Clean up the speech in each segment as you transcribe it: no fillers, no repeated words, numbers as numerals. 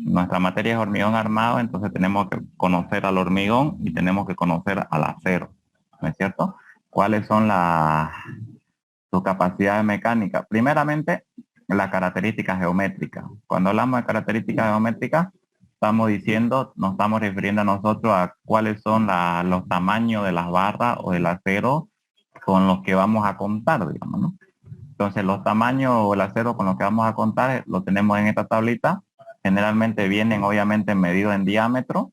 nuestra materia es hormigón armado, entonces tenemos que conocer al hormigón y tenemos que conocer al acero, ¿no es cierto? ¿Cuáles son sus capacidades mecánicas? Primeramente, las características geométricas. Cuando hablamos de características geométricas, estamos diciendo, nos estamos refiriendo a nosotros a cuáles son los tamaños de las barras o del acero con los que vamos a contar, digamos, ¿no? Entonces, los tamaños o el acero con los que vamos a contar lo tenemos en esta tablita. Generalmente vienen, obviamente, medidos en diámetros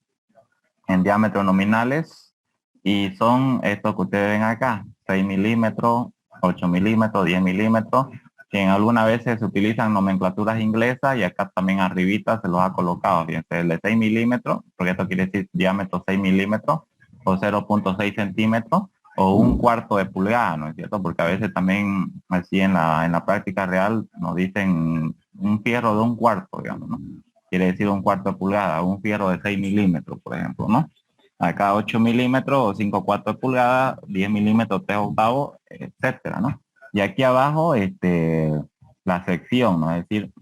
nominales, y son estos que ustedes ven acá: 6 milímetros, 8 milímetros, 10 milímetros, que en algunas veces se utilizan nomenclaturas inglesas, y acá también arribita se los ha colocado. Fíjense, el de 6 milímetros, porque esto quiere decir diámetro 6 milímetros, o 0.6 centímetros, o un cuarto de pulgada, ¿no es cierto? Porque a veces también así en la práctica real nos dicen un fierro de un cuarto, digamos, ¿no? Quiere decir un cuarto de pulgada, un fierro de 6 milímetros, por ejemplo, ¿no? Acá 8 milímetros o 5 cuartos de pulgada, 10 milímetros, 3 octavos, etcétera, ¿no? Y aquí abajo, la sección, ¿no? Es decir,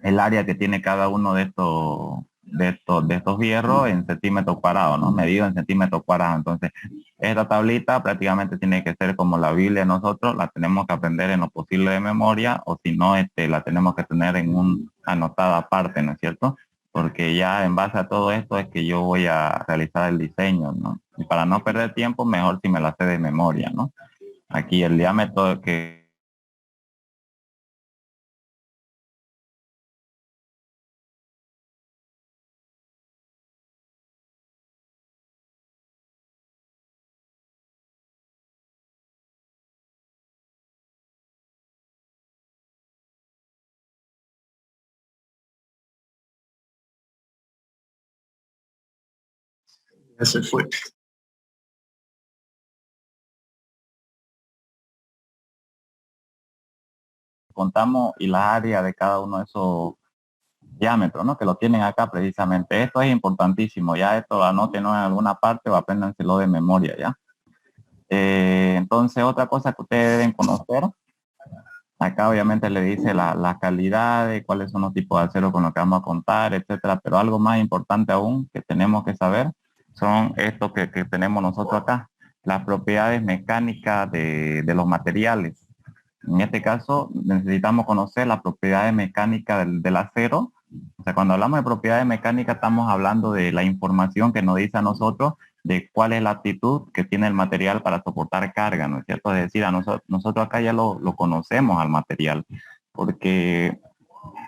el área que tiene cada uno de estos hierros en centímetros cuadrados, ¿no? Medido en centímetros cuadrados. Entonces, esta tablita prácticamente tiene que ser como la Biblia de nosotros, la tenemos que aprender en lo posible de memoria, o si no, la tenemos que tener en un anotada aparte, ¿no es cierto? Porque ya en base a todo esto es que yo voy a realizar el diseño, ¿no? Y para no perder tiempo, mejor si me la sé de memoria, ¿no? Aquí el diámetro que Ya se fue. contamos y la área de cada uno de esos diámetros, ¿no? Que lo tienen acá precisamente. Esto es importantísimo, ya esto lo anoten, ¿no?, en alguna parte, o apréndanselo de memoria, ¿ya? Entonces, otra cosa que ustedes deben conocer, acá obviamente le dice la calidad, de cuáles son los tipos de acero con los que vamos a contar, etcétera, pero algo más importante aún que tenemos que saber son estos que tenemos nosotros acá, las propiedades mecánicas de los materiales. En este caso, necesitamos conocer las propiedades mecánicas del acero. O sea, cuando hablamos de propiedades mecánicas, estamos hablando de la información que nos dice a nosotros de cuál es la aptitud que tiene el material para soportar carga, ¿no es cierto? Es decir, nosotros acá ya lo conocemos al material, porque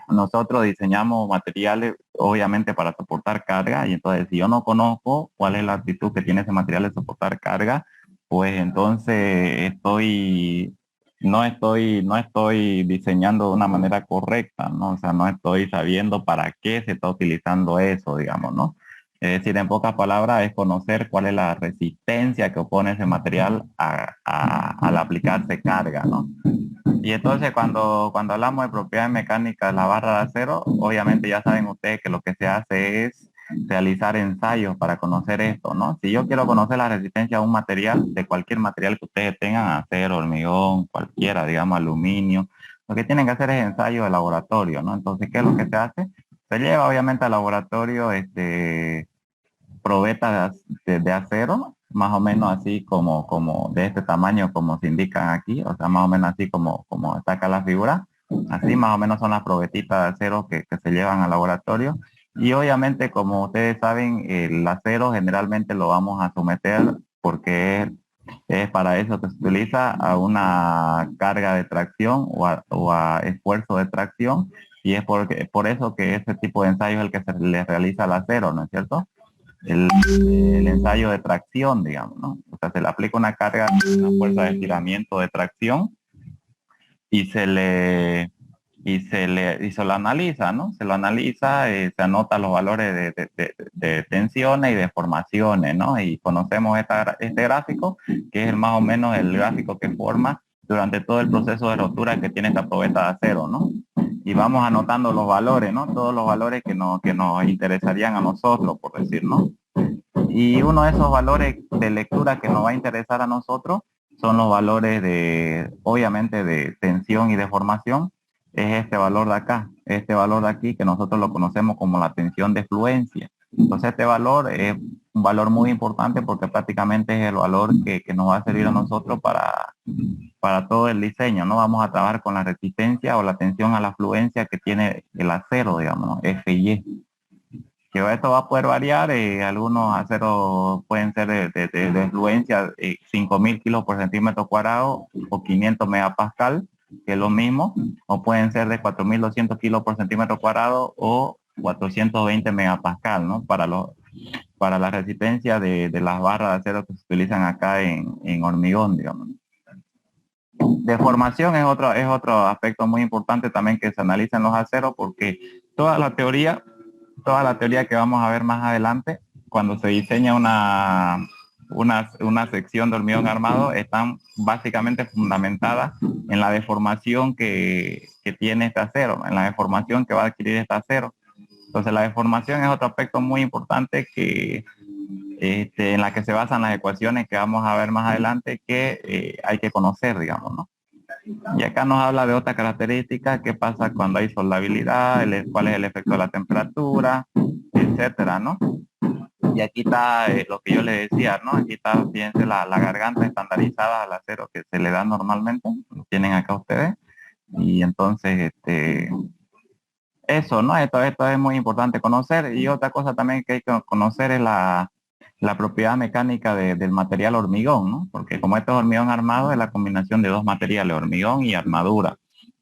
nosotros diseñamos materiales obviamente para soportar carga, y entonces si yo no conozco cuál es la aptitud que tiene ese material de soportar carga, pues entonces no estoy diseñando de una manera correcta, ¿no? O sea, no estoy sabiendo para qué se está utilizando eso, digamos, ¿no? Es decir, en pocas palabras, es conocer cuál es la resistencia que opone ese material al aplicarse carga, ¿no? Y entonces cuando hablamos de propiedades mecánicas de la barra de acero, obviamente ya saben ustedes que lo que se hace es realizar ensayos para conocer esto, ¿no? Si yo quiero conocer la resistencia de un material, de cualquier material que ustedes tengan, acero, hormigón, cualquiera, digamos, aluminio, lo que tienen que hacer es ensayos de laboratorio, ¿no? Entonces, ¿qué es lo que se hace? Se lleva obviamente al laboratorio probetas de acero, más o menos así como de este tamaño como se indican aquí, o sea, más o menos así como está acá la figura. Así más o menos son las probetitas de acero que se llevan al laboratorio. Y obviamente, como ustedes saben, el acero generalmente lo vamos a someter, porque es para eso que se utiliza, a una carga de tracción o a esfuerzo de tracción. Y es por eso que ese tipo de ensayo es el que se le realiza al acero, ¿no es cierto? El ensayo de tracción, digamos, ¿no? O sea, se le aplica una carga, una fuerza de estiramiento de tracción, y se lo analiza, ¿no? Se lo analiza, se anota los valores de tensiones y deformaciones, ¿no? Y conocemos este gráfico, que es más o menos el gráfico que forma durante todo el proceso de rotura que tiene esta probeta de acero, ¿no? Y vamos anotando los valores, ¿no? Todos los valores que nos interesarían a nosotros, por decir, ¿no? Y uno de esos valores de lectura que nos va a interesar a nosotros son los valores obviamente, de tensión y deformación, es este valor de acá, este valor de aquí que nosotros lo conocemos como la tensión de fluencia. Entonces este valor es un valor muy importante porque prácticamente es el valor que nos va a servir a nosotros para todo el diseño, ¿no? Vamos a trabajar con la resistencia o la tensión a la fluencia que tiene el acero, digamos, ¿no? FY. Que esto va a poder variar, algunos aceros pueden ser de fluencia 5.000 kilos por centímetro cuadrado o 500 megapascal, que es lo mismo, o pueden ser de 4.200 kilos por centímetro cuadrado o 420 megapascal, ¿no? Para la resistencia de las barras de acero que se utilizan acá en hormigón, digamos. Deformación es otro aspecto muy importante también que se analiza en los aceros porque toda la teoría toda la teoría que vamos a ver más adelante, cuando se diseña una sección de hormigón armado, están básicamente fundamentadas en la deformación que tiene este acero, en la deformación que va a adquirir este acero. Entonces la deformación es otro aspecto muy importante en la que se basan las ecuaciones que vamos a ver más adelante que hay que conocer, digamos, ¿no? Y acá nos habla de otra característica, qué pasa cuando hay soldabilidad, cuál es el efecto de la temperatura, etcétera, ¿no? Y aquí está lo que yo le decía, ¿no? Aquí está, fíjense, la garganta estandarizada al acero que se le da normalmente, lo tienen acá ustedes. Y entonces, eso, ¿no? Esto es muy importante conocer. Y otra cosa también que hay que conocer es la propiedad mecánica del material hormigón, ¿no? Porque como esto es hormigón armado, es la combinación de dos materiales, hormigón y armadura.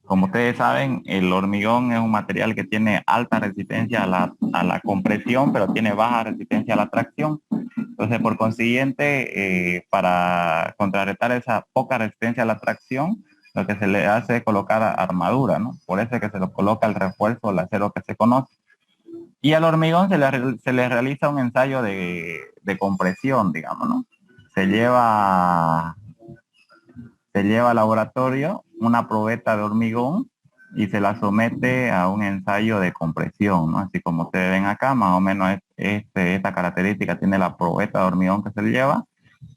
Como ustedes saben, el hormigón es un material que tiene alta resistencia a la compresión, pero tiene baja resistencia a la tracción. Entonces, por consiguiente, para contrarrestar esa poca resistencia a la tracción, lo que se le hace es colocar armadura, ¿no? Por eso es que se lo coloca el refuerzo, el acero que se conoce. Y al hormigón se le realiza un ensayo de compresión, digamos, ¿no? Se lleva, se lleva al laboratorio una probeta de hormigón y se la somete a un ensayo de compresión, ¿no? Así como ustedes ven acá, más o menos esta característica tiene la probeta de hormigón que se le lleva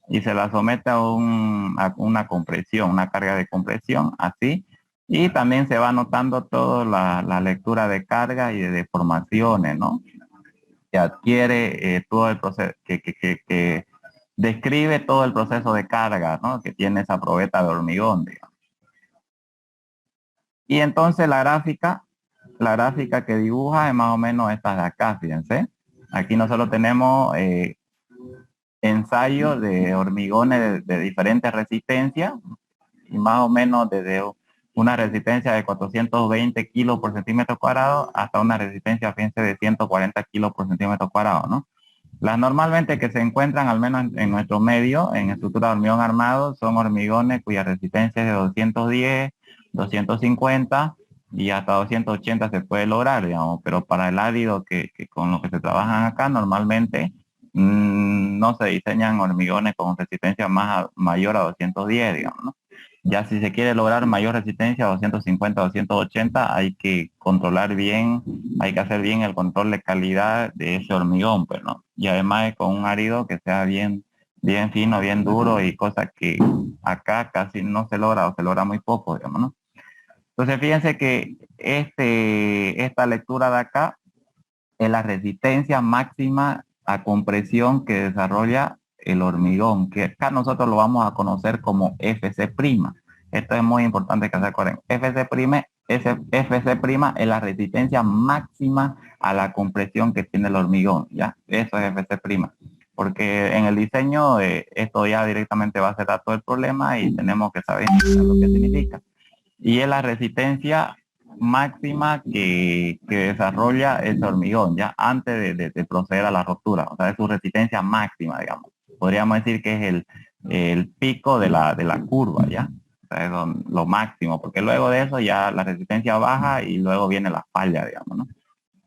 y se la somete a una compresión, una carga de compresión, así. Y también se va anotando toda la lectura de carga y de deformaciones, ¿no? Que adquiere todo el proceso, que describe todo el proceso de carga, ¿no? Que tiene esa probeta de hormigón, digamos. Y entonces la gráfica que dibuja es más o menos esta de acá, fíjense. Aquí nosotros tenemos ensayos de hormigones de diferentes resistencias y más o menos desde una resistencia de 420 kilos por centímetro cuadrado hasta una resistencia, fíjense, de 140 kilos por centímetro cuadrado, ¿no? Las normalmente que se encuentran, al menos en nuestro medio, en estructura de hormigón armado, son hormigones cuya resistencia es de 210, 250 y hasta 280 se puede lograr, digamos, pero para el árido que con lo que se trabajan acá, normalmente no se diseñan hormigones con resistencia mayor a 210, digamos, ¿no? Ya si se quiere lograr mayor resistencia, 250, 280, hay que controlar bien, hay que hacer bien el control de calidad de ese hormigón, pues, ¿no? Y además con un árido que sea bien, bien fino, bien duro y cosas que acá casi no se logra o se logra muy poco, digamos, ¿no? Entonces fíjense que esta lectura de acá es la resistencia máxima a compresión que desarrolla el hormigón, que acá nosotros lo vamos a conocer como FC'. Esto es muy importante que se acuerden. FC' es la resistencia máxima a la compresión que tiene el hormigón, ¿ya? Eso es FC'. Porque en el diseño esto ya directamente va a ser todo el problema y tenemos que saber lo que significa. Y es la resistencia máxima que desarrolla ese hormigón, ya antes de proceder a la ruptura. O sea, es su resistencia máxima, digamos. Podríamos decir que es el pico de la curva, ¿ya? O sea, es lo máximo, porque luego de eso ya la resistencia baja y luego viene la falla, digamos, ¿no?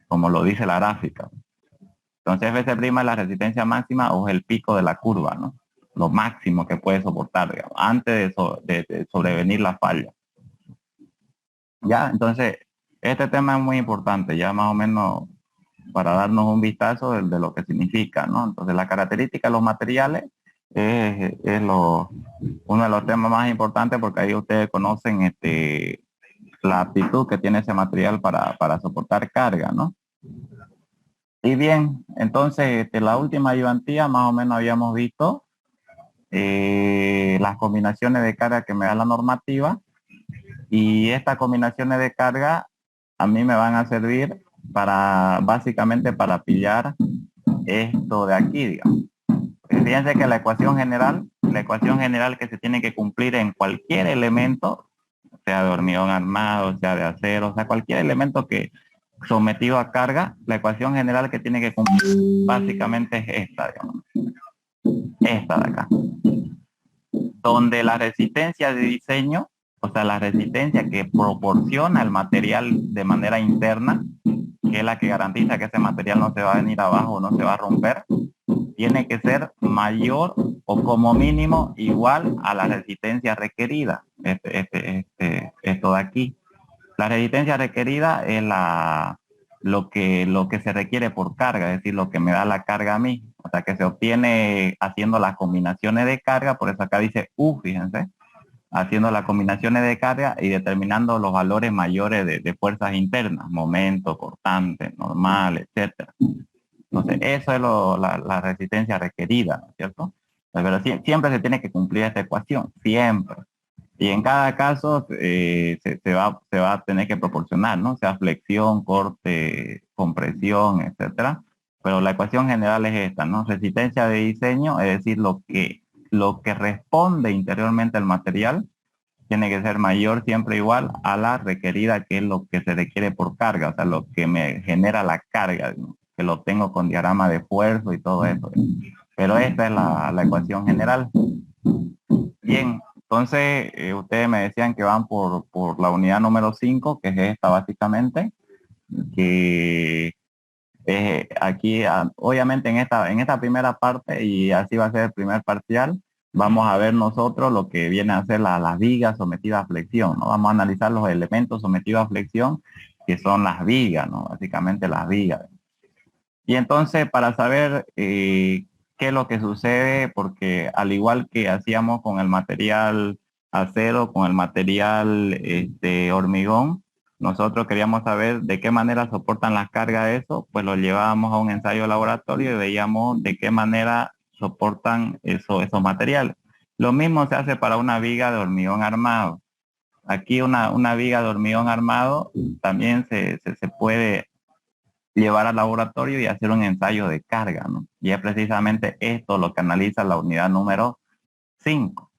Como lo dice la gráfica. Entonces, FC' es la resistencia máxima o es el pico de la curva, ¿no? Lo máximo que puede soportar, digamos, antes de sobrevenir la falla. Ya, entonces, este tema es muy importante, ya más o menos para darnos un vistazo de lo que significa, ¿no? Entonces, la característica de los materiales es uno de los temas más importantes porque ahí ustedes conocen la aptitud que tiene ese material para soportar carga, ¿no? Y bien, entonces la última ayudantía más o menos habíamos visto las combinaciones de carga que me da la normativa, y estas combinaciones de carga a mí me van a servir para básicamente para pillar esto de aquí, digamos. Fíjense que la ecuación general que se tiene que cumplir en cualquier elemento, sea de hormigón armado, sea de acero, o sea, cualquier elemento que sometido a carga, la ecuación general que tiene que cumplir básicamente es esta, digamos. Esta de acá. Donde la resistencia de diseño, o sea, la resistencia que proporciona el material de manera interna, que es la que garantiza que ese material no se va a venir abajo o no se va a romper, tiene que ser mayor o como mínimo igual a la resistencia requerida. Esto de aquí. La resistencia requerida es lo que se requiere por carga, es decir, lo que me da la carga a mí. O sea, que se obtiene haciendo las combinaciones de carga, por eso acá dice U, fíjense, haciendo las combinaciones de carga y determinando los valores mayores de fuerzas internas, momento, cortante, normal, etcétera. Entonces, eso es la resistencia requerida, ¿cierto? Pero siempre se tiene que cumplir esta ecuación, siempre. Y en cada caso se va a tener que proporcionar, ¿no? Sea flexión, corte, compresión, etcétera. Pero la ecuación general es esta, ¿no? Resistencia de diseño, es decir, lo que responde interiormente al material tiene que ser mayor siempre igual a la requerida, que es lo que se requiere por carga, o sea, lo que me genera la carga, ¿no? Que lo tengo con diagrama de esfuerzo y todo eso. Pero esta es la ecuación general. Bien, entonces ustedes me decían que van por la unidad número 5, que es esta básicamente, que aquí, obviamente en esta primera parte, y así va a ser el primer parcial, vamos a ver nosotros lo que viene a ser las vigas sometidas a flexión, ¿no? Vamos a analizar los elementos sometidos a flexión, que son las vigas, ¿no? Básicamente las vigas. Y entonces, para saber qué es lo que sucede, porque al igual que hacíamos con el material acero, con el material hormigón, nosotros queríamos saber de qué manera soportan las cargas de eso, pues lo llevábamos a un ensayo de laboratorio y veíamos de qué manera soportan esos materiales. Lo mismo se hace para una viga de hormigón armado. Aquí una viga de hormigón armado también se puede llevar al laboratorio y hacer un ensayo de carga, ¿no? Y es precisamente esto lo que analiza la unidad número 5.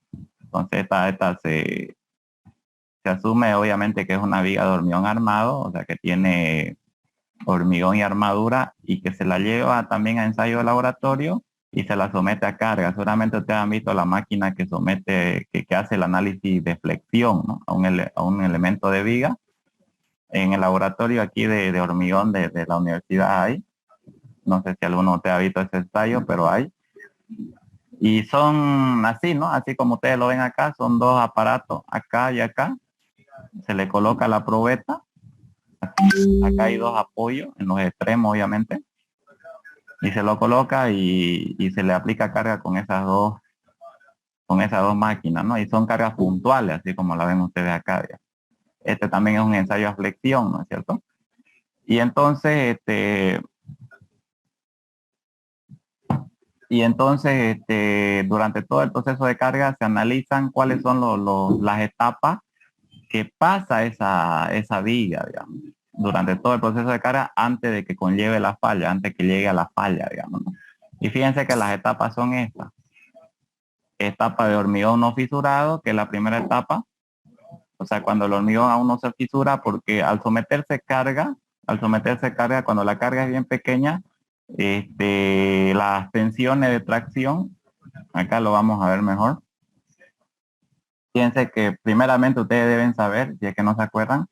Entonces esta se asume obviamente que es una viga de hormigón armado, o sea que tiene hormigón y armadura, y que se la lleva también a ensayo de laboratorio y se la somete a carga. Seguramente ustedes han visto la máquina que somete, que hace el análisis de flexión, ¿no? a un elemento de viga. En el laboratorio aquí de hormigón de la universidad hay. No sé si alguno de ustedes ha visto ese ensayo, pero hay. Y son así, ¿no? Así como ustedes lo ven acá, son dos aparatos, acá y acá. Se le coloca la probeta. Acá hay dos apoyos en los extremos, obviamente. Y se lo coloca y se le aplica carga con esas dos máquinas, ¿no? Y son cargas puntuales, así como la ven ustedes acá. Ya. Este también es un ensayo a flexión, ¿no es cierto? Y entonces, durante todo el proceso de carga se analizan cuáles son las etapas que pasa esa viga, digamos, durante todo el proceso de carga antes de que conlleve la falla, antes que llegue a la falla, digamos, ¿no? Y fíjense que las etapas son estas. Etapa de hormigón no fisurado, que es la primera etapa. O sea, cuando el hormigón aún no se fisura, porque al someterse carga, cuando la carga es bien pequeña, las tensiones de tracción, acá lo vamos a ver mejor. Fíjense que primeramente ustedes deben saber, si es que no se acuerdan,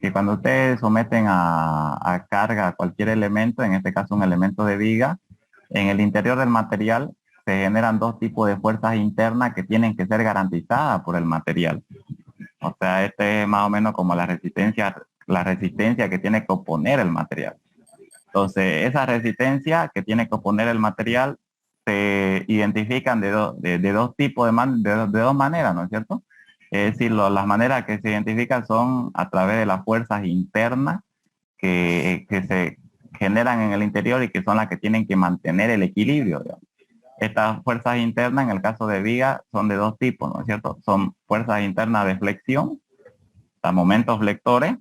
que cuando ustedes someten a carga cualquier elemento, en este caso un elemento de viga, en el interior del material se generan dos tipos de fuerzas internas que tienen que ser garantizadas por el material. O sea, este es más o menos como la resistencia que tiene que oponer el material. Entonces, esa resistencia que tiene que oponer el material se identifican de dos tipos de dos maneras, ¿no es cierto? Es decir, las maneras que se identifican son a través de las fuerzas internas que se generan en el interior y que son las que tienen que mantener el equilibrio, digamos. Estas fuerzas internas, en el caso de viga, son de dos tipos, ¿no es cierto? Son fuerzas internas de flexión, o sea, momentos flectores,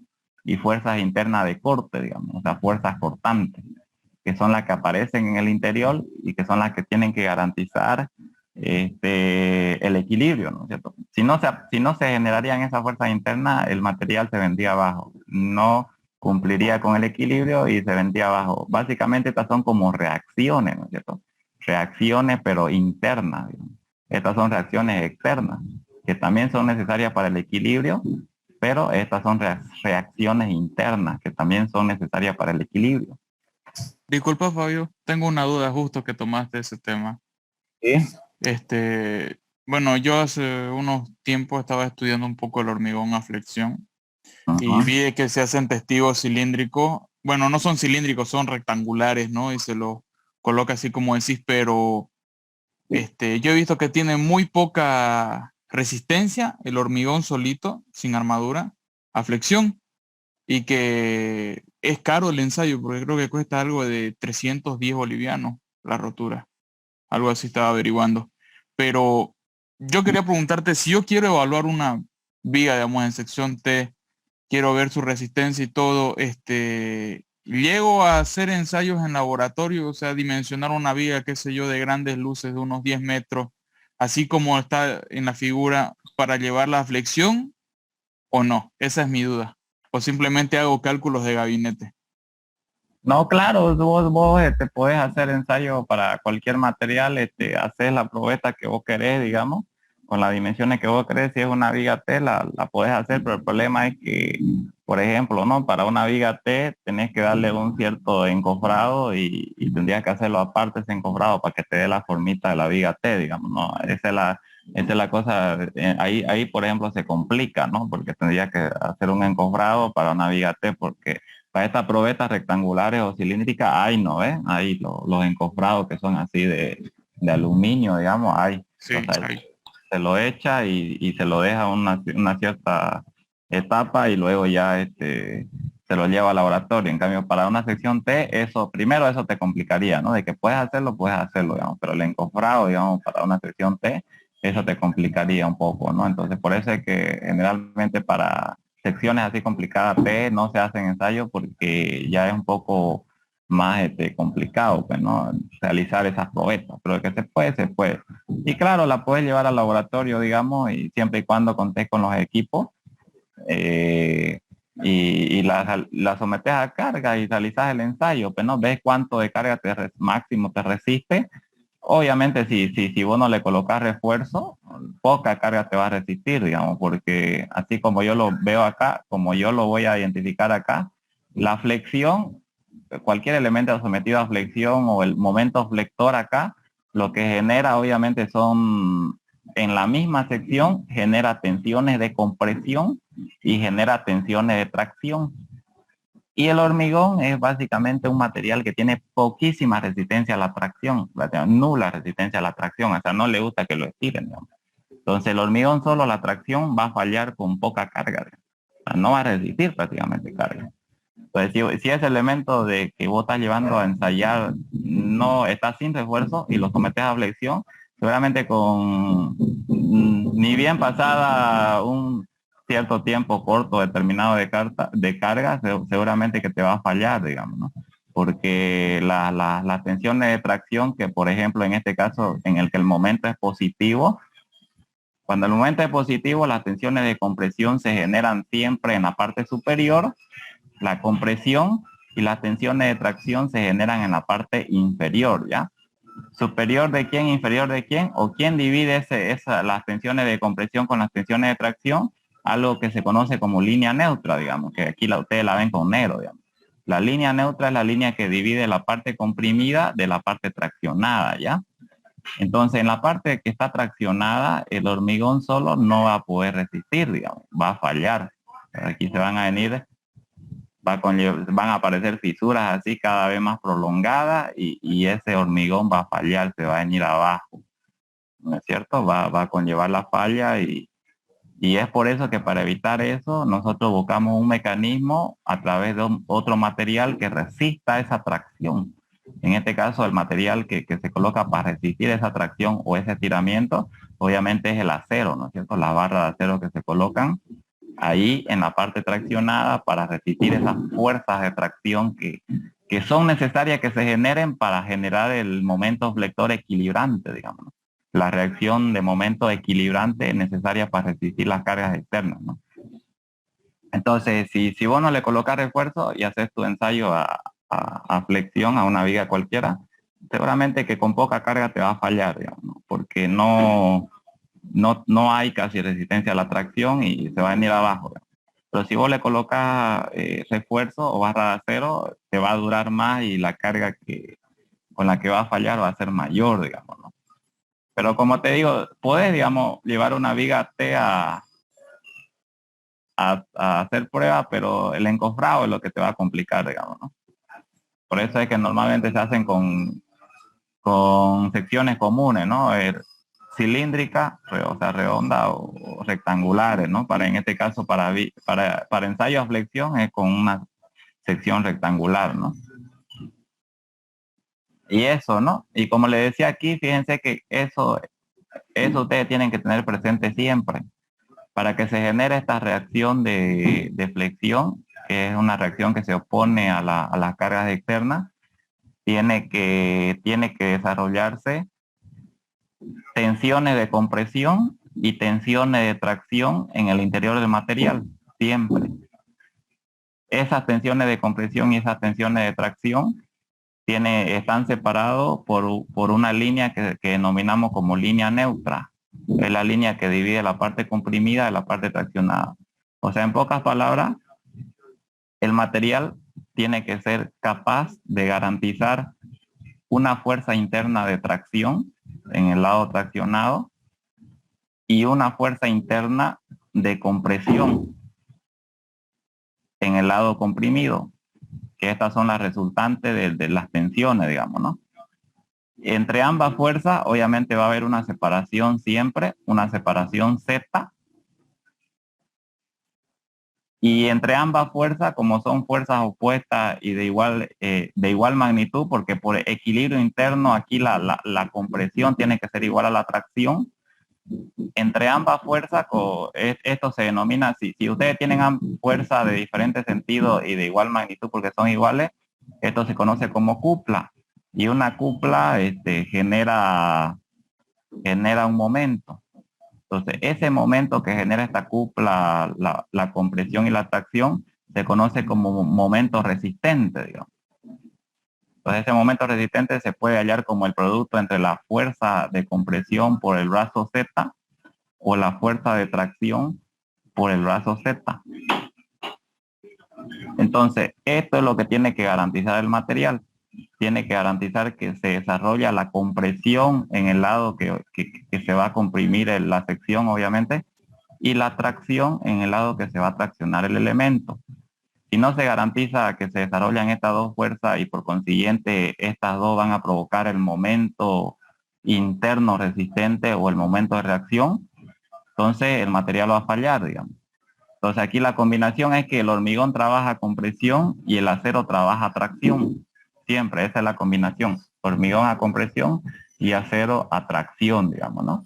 y fuerzas internas de corte, digamos, o sea, fuerzas cortantes, que son las que aparecen en el interior y que son las que tienen que garantizar el equilibrio, ¿no es cierto? Si no se generarían esas fuerzas internas, el material se vendría abajo, no cumpliría con el equilibrio y se vendría abajo. Básicamente estas son como reacciones, ¿no es cierto? Reacciones pero internas, digamos. Estas son reacciones externas, que también son necesarias para el equilibrio, pero estas son reacciones internas, que también son necesarias para el equilibrio. Disculpa, Fabio, tengo una duda justo que tomaste ese tema. ¿Sí? Bueno, yo hace unos tiempos estaba estudiando un poco el hormigón a flexión y Ajá. vi de que se hacen testigos cilíndricos. Bueno, no son cilíndricos, son rectangulares, ¿no? Y se los coloca así como decís, pero yo he visto que tiene muy poca resistencia el hormigón solito, sin armadura, a flexión, y que es caro el ensayo, porque creo que cuesta algo de 310 bolivianos la rotura. Algo así estaba averiguando. Pero yo quería preguntarte, si yo quiero evaluar una viga, digamos, en sección T, quiero ver su resistencia y todo, llego a hacer ensayos en laboratorio, o sea, dimensionar una viga, qué sé yo, de grandes luces de unos 10 metros, así como está en la figura, para llevar la flexión o no. Esa es mi duda. O simplemente hago cálculos de gabinete. No, claro, vos podés hacer ensayo para cualquier material, haces la probeta que vos querés, digamos, con las dimensiones que vos querés. Si es una viga T, la podés hacer, pero el problema es que, por ejemplo, ¿no? Para una viga T tenés que darle un cierto encofrado y tendrías que hacerlo aparte ese encofrado para que te dé la formita de la viga T, digamos, ¿no? Esa es la cosa, ahí, por ejemplo, se complica, ¿no? Porque tendría que hacer un encofrado para una viga T, porque para estas probetas rectangulares o cilíndricas hay, ¿no ves? Hay los encofrados que son así de aluminio, digamos, hay. O Sí, sea, ahí. se lo echa y se lo deja una cierta etapa y luego ya se lo lleva al laboratorio. En cambio, para una sección T, primero eso te complicaría, ¿no? De que puedes hacerlo, digamos, pero el encofrado, digamos, para una sección T, eso te complicaría un poco, ¿no? Entonces, por eso es que generalmente para secciones así complicadas P no se hacen ensayos porque ya es un poco más complicado, pues, ¿no? Realizar esas probetas, pero que se puede, se puede. Y claro, la puedes llevar al laboratorio, digamos, y siempre y cuando contés con los equipos, eh, y la sometes a carga y realizas el ensayo, pues no ves cuánto de carga máximo te resiste. Obviamente si vos no le colocas refuerzo, poca carga te va a resistir, digamos, porque así como yo lo veo acá, como yo lo voy a identificar acá, la flexión, cualquier elemento sometido a flexión o el momento flector acá, lo que genera obviamente son, en la misma sección, genera tensiones de compresión y genera tensiones de tracción. Y el hormigón es básicamente un material que tiene poquísima resistencia a la tracción, nula resistencia a la tracción, o sea, no le gusta que lo estiren, digamos. Entonces el hormigón solo la tracción va a fallar con poca carga, o sea, no va a resistir prácticamente carga. Entonces si ese elemento de que vos estás llevando a ensayar no está sin refuerzo y lo sometes a flexión, seguramente con ni bien pasada un cierto tiempo corto determinado de carga, seguramente que te va a fallar, digamos, ¿no? Porque las tensiones de tracción, que por ejemplo en este caso en el que el momento es positivo, cuando el momento es positivo, las tensiones de compresión se generan siempre en la parte superior, la compresión y las tensiones de tracción se generan en la parte inferior, ¿ya? Superior de quién, inferior de quién, o quién divide las tensiones de compresión con las tensiones de tracción, algo que se conoce como línea neutra, digamos, que aquí ustedes la ven con negro, digamos. La línea neutra es la línea que divide la parte comprimida de la parte traccionada, ¿ya? Entonces, en la parte que está traccionada, el hormigón solo no va a poder resistir, digamos, va a fallar. Aquí se van a venir, van a aparecer fisuras así cada vez más prolongadas y ese hormigón va a fallar, se va a venir abajo, ¿no es cierto? Va a conllevar la falla Y es por eso que para evitar eso, nosotros buscamos un mecanismo a través de otro material que resista esa tracción. En este caso, el material que se coloca para resistir esa tracción o ese estiramiento, obviamente es el acero, ¿no es cierto? Las barras de acero que se colocan ahí en la parte traccionada para resistir esas fuerzas de tracción que son necesarias que se generen para generar el momento flector equilibrante, digamos, ¿no? La reacción de momento equilibrante necesaria para resistir las cargas externas, ¿no? Entonces, si vos no le colocas refuerzo y haces tu ensayo a flexión a una viga cualquiera, seguramente que con poca carga te va a fallar, digamos, ¿no? Porque no hay casi resistencia a la tracción y se va a venir abajo, digamos. Pero si vos le colocas refuerzo o barra de acero, te va a durar más y la carga con la que va a fallar va a ser mayor, digamos, ¿no? Pero como te digo, puedes, digamos, llevar una viga T a hacer prueba, pero el encofrado es lo que te va a complicar, digamos, ¿no? Por eso es que normalmente se hacen con secciones comunes, ¿no? Cilíndrica, o sea, redonda o rectangulares, ¿no? Para en este caso, para ensayo a flexión es con una sección rectangular, ¿no? Y eso, ¿no? Y como le decía aquí, fíjense que eso ustedes tienen que tener presente siempre. Para que se genere esta reacción de flexión, que es una reacción que se opone a las cargas externas, tiene que desarrollarse tensiones de compresión y tensiones de tracción en el interior del material, siempre. Esas tensiones de compresión y esas tensiones de tracción están separados por una línea que denominamos como línea neutra. Es la línea que divide la parte comprimida de la parte traccionada. O sea, en pocas palabras, el material tiene que ser capaz de garantizar una fuerza interna de tracción en el lado traccionado y una fuerza interna de compresión en el lado comprimido, que estas son las resultantes de las tensiones, digamos, ¿no? Entre ambas fuerzas, obviamente va a haber una separación siempre, una separación Z, y entre ambas fuerzas, como son fuerzas opuestas y de igual magnitud, porque por equilibrio interno aquí la compresión tiene que ser igual a la tracción, entre ambas fuerzas, esto se denomina, si ustedes tienen fuerza de diferentes sentidos y de igual magnitud porque son iguales, esto se conoce como cupla. Y una cupla genera un momento. Entonces, ese momento que genera esta cupla, la compresión y la tracción, se conoce como momento resistente, digamos. Entonces, ese momento resistente se puede hallar como el producto entre la fuerza de compresión por el brazo Z o la fuerza de tracción por el brazo Z. Entonces, esto es lo que tiene que garantizar el material. Tiene que garantizar que se desarrolla la compresión en el lado que se va a comprimir la sección, obviamente, y la tracción en el lado que se va a traccionar el elemento. Si no se garantiza que se desarrollan estas dos fuerzas y por consiguiente estas dos van a provocar el momento interno resistente o el momento de reacción, entonces el material va a fallar, digamos. Entonces aquí la combinación es que el hormigón trabaja compresión y el acero trabaja tracción. Siempre, esa es la combinación. Hormigón a compresión y acero a tracción, digamos, ¿no?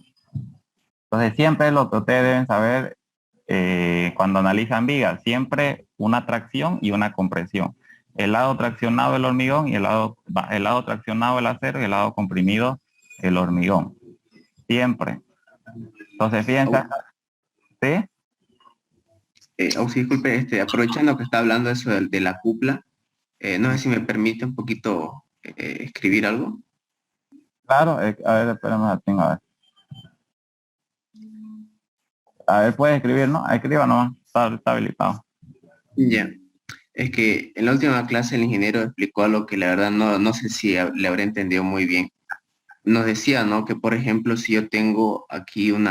Entonces siempre es lo que ustedes deben saber cuando analizan vigas. Siempre una tracción y una compresión. El lado traccionado del hormigón y el lado traccionado del acero y el lado comprimido el hormigón. Siempre. Entonces fíjense, ¿sí? Sí, disculpe, aprovechando que está hablando eso de la cupla, no sé si me permite un poquito escribir algo. Claro, a ver, espérame, a ver. A ver, puede escribir, ¿no? Escriba nomás, está habilitado. Ya, es que en la última clase el ingeniero explicó algo que la verdad no sé si le habré entendido muy bien. Nos decía, ¿no? Que por ejemplo, si yo tengo aquí un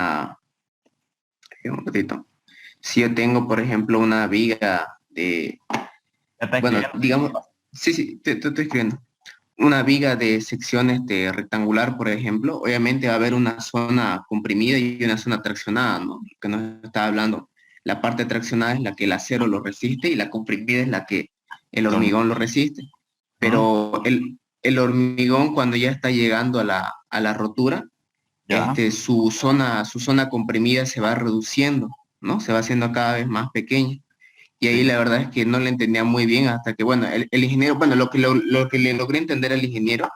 ratito, si yo tengo, por ejemplo, una viga de, ¿Ya está bueno, escribiendo? digamos, sí, te estoy escribiendo. una viga de sección rectangular, por ejemplo, obviamente va a haber una zona comprimida y una zona traccionada, ¿no? Que nos está hablando. La parte traccionada es la que el acero lo resiste y la comprimida es la que el hormigón lo resiste. ¿Mm? Pero el hormigón cuando ya está llegando a la rotura, ¿Ya? su zona comprimida se va reduciendo, ¿no? Se va haciendo cada vez más pequeña. Y ahí Sí. la verdad es que no le entendía muy bien hasta que, bueno, el ingeniero, bueno, lo que le logré entender al ingeniero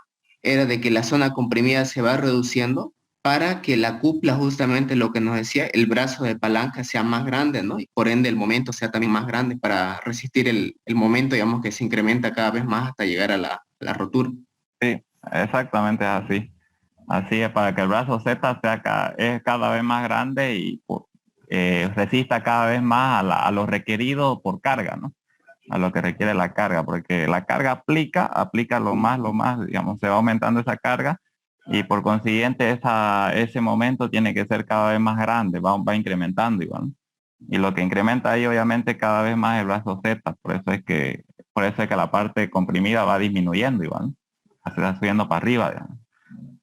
era de que la zona comprimida se va reduciendo para que la cupla, justamente lo que nos decía, el brazo de palanca sea más grande, ¿no? Y por ende el momento sea también más grande para resistir el momento, digamos, que se incrementa cada vez más hasta llegar a la rotura. Sí, exactamente es así. Así es, para que el brazo Z sea es cada vez más grande y resista cada vez más a lo requerido por carga, ¿no? A lo que requiere la carga, porque la carga aplica lo más, digamos, se va aumentando esa carga y por consiguiente ese momento tiene que ser cada vez más grande, va incrementando igual, ¿no? Y lo que incrementa ahí obviamente cada vez más el brazo Z, por eso es que la parte comprimida va disminuyendo igual, ¿no? Se va subiendo para arriba, digamos,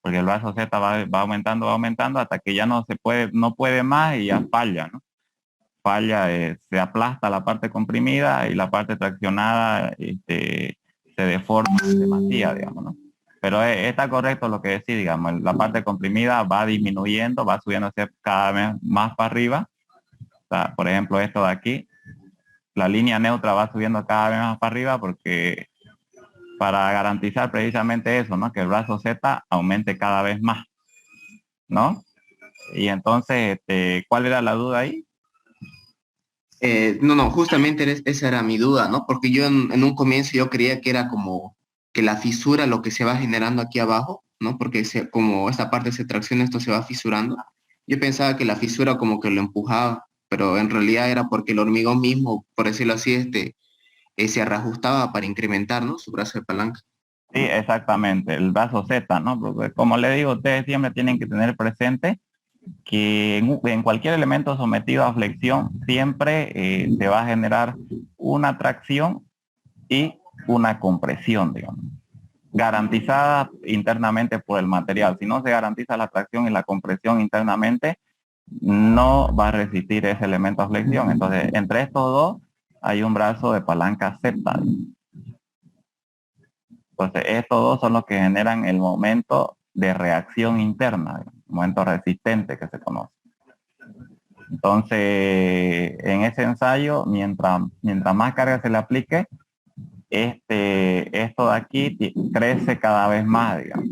porque el brazo Z va aumentando hasta que ya no puede más y ya falla, ¿no? Falla, se aplasta la parte comprimida y la parte traccionada se deforma, se vacía, digamos, ¿no? Pero está correcto lo que decís, digamos, la parte comprimida va disminuyendo, va subiéndose cada vez más para arriba. O sea, por ejemplo, esto de aquí, la línea neutra va subiendo cada vez más para arriba porque para garantizar precisamente eso, ¿no? Que el brazo Z aumente cada vez más, ¿no? Y entonces, ¿cuál era la duda ahí? No, justamente esa era mi duda, ¿no? Porque yo en un comienzo yo creía que era como que la fisura, lo que se va generando aquí abajo, ¿no? Porque como esta parte se tracciona, esto se va fisurando. Yo pensaba que la fisura como que lo empujaba, pero en realidad era porque el hormigón mismo, por decirlo así, se reajustaba para incrementar, ¿no? Su brazo de palanca. Sí, exactamente, el brazo Z, ¿no? Porque como le digo, ustedes siempre tienen que tener presente que en cualquier elemento sometido a flexión siempre se va a generar una tracción y una compresión, digamos, garantizada internamente por el material. Si no se garantiza la tracción y la compresión internamente, no va a resistir ese elemento a flexión. Entonces, entre estos dos hay un brazo de palanca Z. Entonces, estos dos son los que generan el momento de reacción interna, el momento resistente que se conoce. Entonces, en ese ensayo, mientras más carga se le aplique, esto de aquí crece cada vez más, digamos,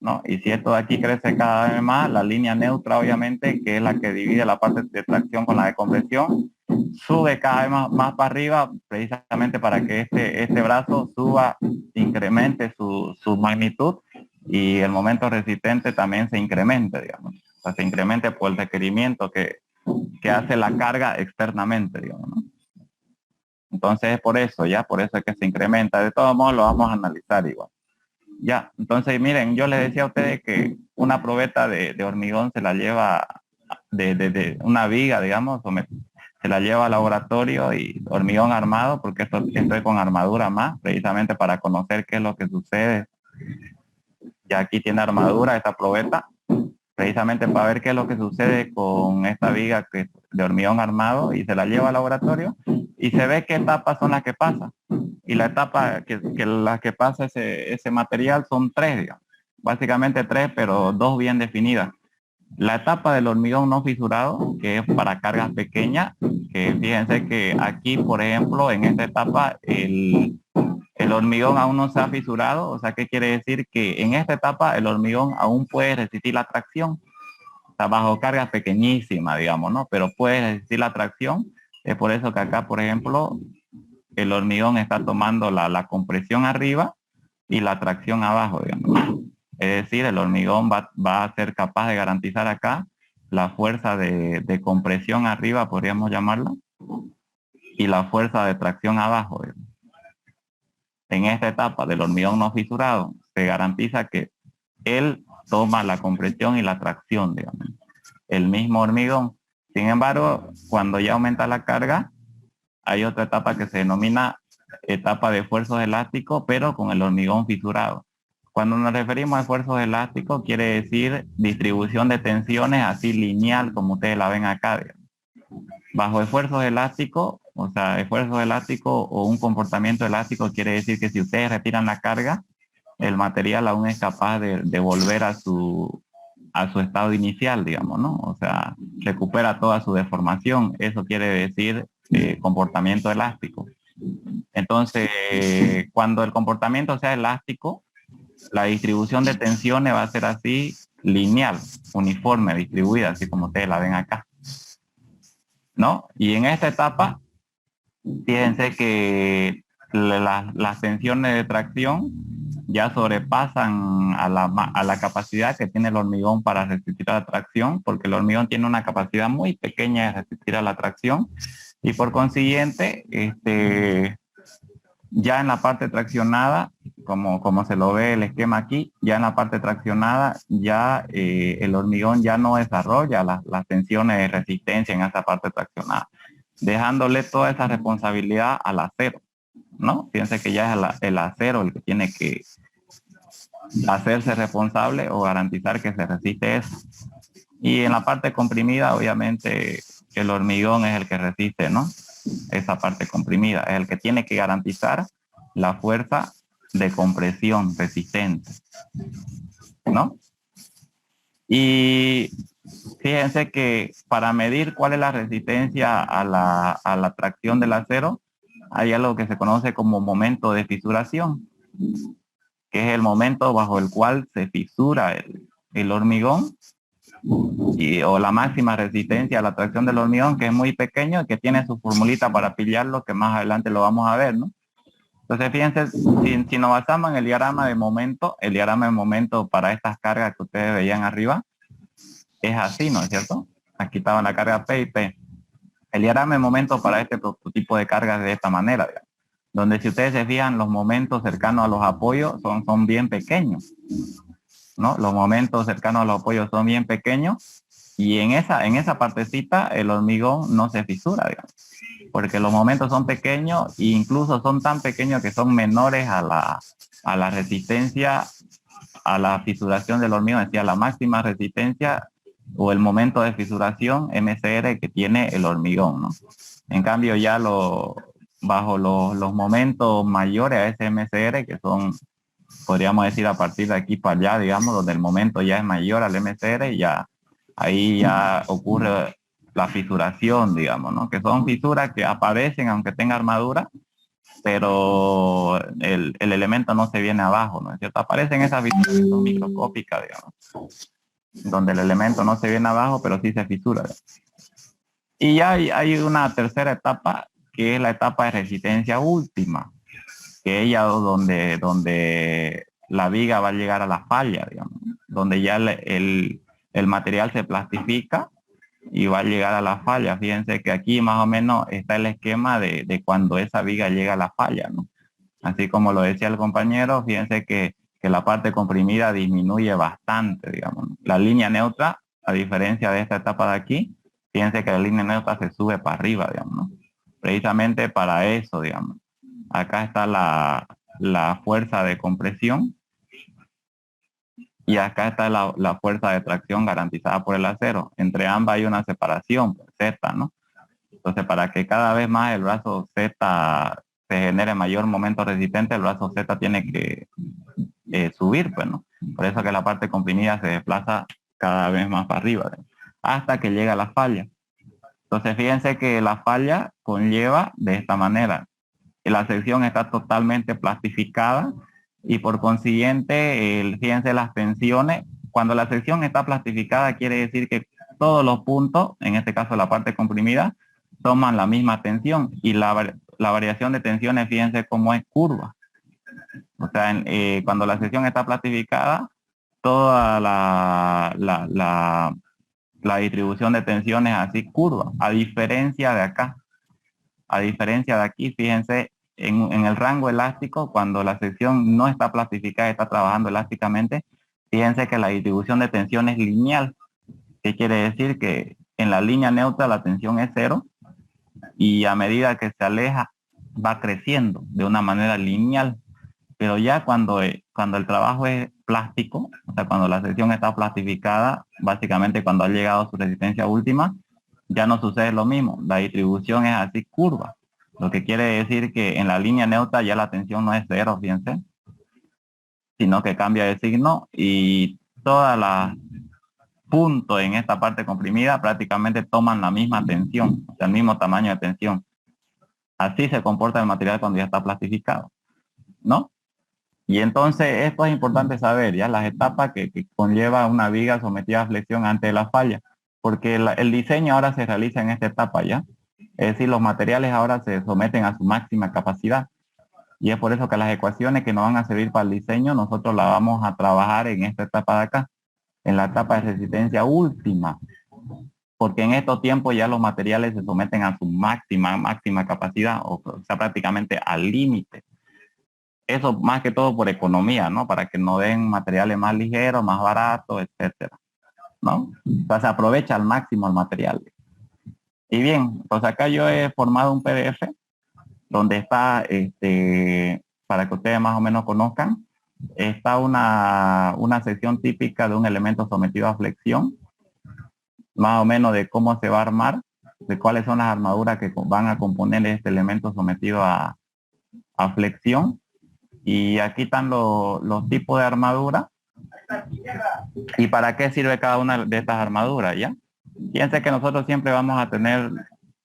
¿no? Y si esto de aquí crece cada vez más, la línea neutra, obviamente, que es la que divide la parte de tracción con la de compresión, sube cada vez más para arriba, precisamente para que este brazo suba, incremente su magnitud y el momento resistente también se incremente, digamos. O sea, se incremente por el requerimiento que hace la carga externamente, digamos, ¿no? Entonces es por eso, ya, por eso es que se incrementa. De todos modos lo vamos a analizar igual. Ya, entonces miren, yo les decía a ustedes que una probeta de hormigón se la lleva de una viga, digamos, se la lleva al laboratorio y hormigón armado, porque esto es con armadura más, precisamente para conocer qué es lo que sucede. Ya aquí tiene armadura esta probeta, precisamente para ver qué es lo que sucede con esta viga de hormigón armado y se la lleva al laboratorio y se ve qué etapas son las que pasan. Y la etapa las que pasa ese material son tres, digamos. Básicamente tres, pero dos bien definidas. La etapa del hormigón no fisurado, que es para cargas pequeñas, que fíjense que aquí, por ejemplo, en esta etapa, el hormigón aún no se ha fisurado, o sea, ¿qué quiere decir? Que en esta etapa el hormigón aún puede resistir la tracción, o sea, bajo cargas pequeñísimas, digamos, ¿no? Pero puede resistir la tracción, es por eso que acá, por ejemplo, el hormigón está tomando la compresión arriba y la tracción abajo, digamos. Es decir, el hormigón va a ser capaz de garantizar acá la fuerza de compresión arriba, podríamos llamarla, y la fuerza de tracción abajo, digamos. En esta etapa del hormigón no fisurado, se garantiza que él toma la compresión y la tracción, digamos, el mismo hormigón. Sin embargo, cuando ya aumenta la carga, hay otra etapa que se denomina etapa de esfuerzos elásticos, pero con el hormigón fisurado. Cuando nos referimos a esfuerzos elásticos, quiere decir distribución de tensiones así lineal, como ustedes la ven acá. Bajo esfuerzos elásticos, o sea, esfuerzos elásticos o un comportamiento elástico quiere decir que si ustedes retiran la carga, el material aún es capaz de volver a su estado inicial, digamos, ¿no? O sea, recupera toda su deformación. Eso quiere decir comportamiento elástico. Entonces, cuando el comportamiento sea elástico, la distribución de tensiones va a ser así, lineal, uniforme, distribuida, así como ustedes la ven acá, ¿no? Y en esta etapa, fíjense que las tensiones de tracción ya sobrepasan a la capacidad que tiene el hormigón para resistir a la tracción, porque el hormigón tiene una capacidad muy pequeña de resistir a la tracción, y por consiguiente, ya en la parte traccionada, como se lo ve el esquema aquí, ya en la parte traccionada, ya el hormigón ya no desarrolla las tensiones de resistencia en esa parte traccionada, dejándole toda esa responsabilidad al acero, ¿no? Fíjense que ya es el acero el que tiene que hacerse responsable o garantizar que se resiste eso. Y en la parte comprimida, obviamente, el hormigón es el que resiste, ¿no? Esa parte comprimida, es el que tiene que garantizar la fuerza de compresión resistente, ¿no? Y fíjense que para medir cuál es la resistencia a la tracción del acero, hay algo que se conoce como momento de fisuración, que es el momento bajo el cual se fisura el hormigón, o la máxima resistencia a la tracción del hormigón, que es muy pequeño y que tiene su formulita para pillarlo, que más adelante lo vamos a ver, ¿no? Entonces, fíjense, si nos basamos en el diagrama de momento para estas cargas que ustedes veían arriba, es así, ¿no es cierto? Aquí estaba la carga P y P. El diagrama de momento para este tipo de cargas de esta manera, digamos, donde si ustedes se fijan, los momentos cercanos a los apoyos son bien pequeños, ¿no? Los momentos cercanos a los apoyos son bien pequeños, y en esa partecita el hormigón no se fisura, digamos, porque los momentos son pequeños e incluso son tan pequeños que son menores a la resistencia a la fisuración del hormigón, es decir, a la máxima resistencia o el momento de fisuración MCR que tiene el hormigón, ¿no? En cambio, ya bajo los momentos mayores a ese MCR, que son, podríamos decir, a partir de aquí para allá, digamos, donde el momento ya es mayor al MCR, ya ahí ya ocurre la fisuración, digamos, ¿no? Que son fisuras que aparecen aunque tenga armadura, pero el elemento no se viene abajo, ¿no es cierto? Aparecen esas fisuras que son microscópicas, digamos, donde el elemento no se viene abajo, pero sí se fisura, ¿verdad? Y ya hay una tercera etapa, que es la etapa de resistencia última, que es ya donde la viga va a llegar a la falla, digamos, donde ya el material se plastifica y va a llegar a la falla. Fíjense que aquí más o menos está el esquema de cuando esa viga llega a la falla, ¿no? Así como lo decía el compañero, fíjense que la parte comprimida disminuye bastante, digamos, ¿no? La línea neutra, a diferencia de esta etapa de aquí, fíjense que la línea neutra se sube para arriba, digamos, ¿no? Precisamente para eso, digamos. Acá está la fuerza de compresión y acá está la fuerza de tracción garantizada por el acero. Entre ambas hay una separación, Z, ¿no? Entonces, para que cada vez más el brazo Z se genere mayor momento resistente, el brazo Z tiene que subir, pues, ¿no? Por eso que la parte comprimida se desplaza cada vez más para arriba, ¿no? Hasta que llega a la falla. Entonces, fíjense que la falla conlleva de esta manera. La sección está totalmente plastificada y por consiguiente, fíjense las tensiones. Cuando la sección está plastificada, quiere decir que todos los puntos, en este caso la parte comprimida, toman la misma tensión, y la variación de tensiones, fíjense cómo es curva. O sea, cuando la sección está plastificada, toda la distribución de tensiones así curva, a diferencia de acá. A diferencia de aquí, fíjense, en el rango elástico, cuando la sección no está plastificada, está trabajando elásticamente, fíjense que la distribución de tensión es lineal. ¿Qué quiere decir? Que en la línea neutra la tensión es cero, y a medida que se aleja va creciendo de una manera lineal. Pero ya cuando el trabajo es plástico, o sea, cuando la sección está plastificada, básicamente cuando ha llegado a su resistencia última, ya no sucede lo mismo. La distribución es así curva. Lo que quiere decir que en la línea neutra ya la tensión no es cero, fíjense, sino que cambia de signo y todas las puntos en esta parte comprimida prácticamente toman la misma tensión, o sea, el mismo tamaño de tensión. Así se comporta el material cuando ya está plastificado, ¿no? Y entonces esto es importante saber, ya las etapas que conlleva una viga sometida a flexión antes de la falla, porque el diseño ahora se realiza en esta etapa, ¿ya? Es decir, los materiales ahora se someten a su máxima capacidad. Y es por eso que las ecuaciones que nos van a servir para el diseño, nosotros las vamos a trabajar en esta etapa de acá, en la etapa de resistencia última. Porque en estos tiempos ya los materiales se someten a su máxima capacidad, o sea, prácticamente al límite. Eso más que todo por economía, ¿no? Para que no den materiales más ligeros, más baratos, etcétera, ¿no? O sea, se aprovecha al máximo el material. Y bien, pues acá yo he formado un PDF donde está, para que ustedes más o menos conozcan, está una sección típica de un elemento sometido a flexión, más o menos de cómo se va a armar, de cuáles son las armaduras que van a componer este elemento sometido a flexión. Y aquí están los tipos de armadura y para qué sirve cada una de estas armaduras, ¿ya? Fíjense que nosotros siempre vamos a tener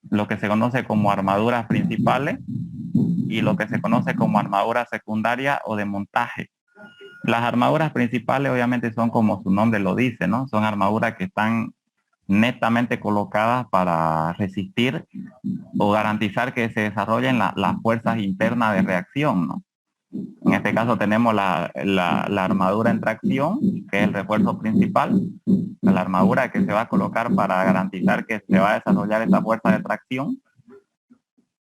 lo que se conoce como armaduras principales y lo que se conoce como armadura secundaria o de montaje. Las armaduras principales obviamente son como su nombre lo dice, ¿no? Son armaduras que están netamente colocadas para resistir o garantizar que se desarrollen las fuerzas internas de reacción, ¿no? En este caso tenemos la armadura en tracción, que es el refuerzo principal, la armadura que se va a colocar para garantizar que se va a desarrollar esta fuerza de tracción,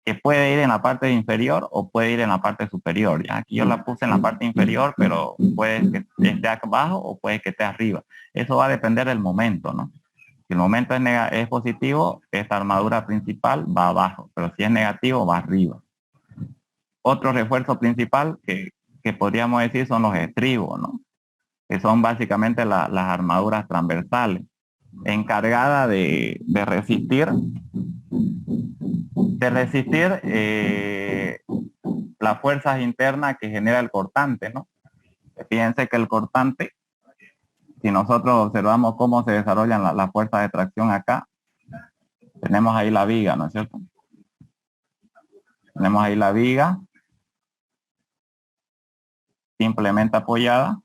que puede ir en la parte inferior o puede ir en la parte superior. ¿Ya? Aquí yo la puse en la parte inferior, pero puede que esté abajo o puede que esté arriba. Eso va a depender del momento, ¿no? Si el momento es positivo, esta armadura principal va abajo, pero si es negativo, va arriba. Otro refuerzo principal que podríamos decir son los estribos, ¿no? Que son básicamente las armaduras transversales, encargadas de resistir las fuerzas internas que genera el cortante, ¿no? Fíjense que el cortante, si nosotros observamos cómo se desarrollan las fuerzas de tracción acá, tenemos ahí la viga, ¿no es cierto? Tenemos ahí la viga, simplemente apoyada,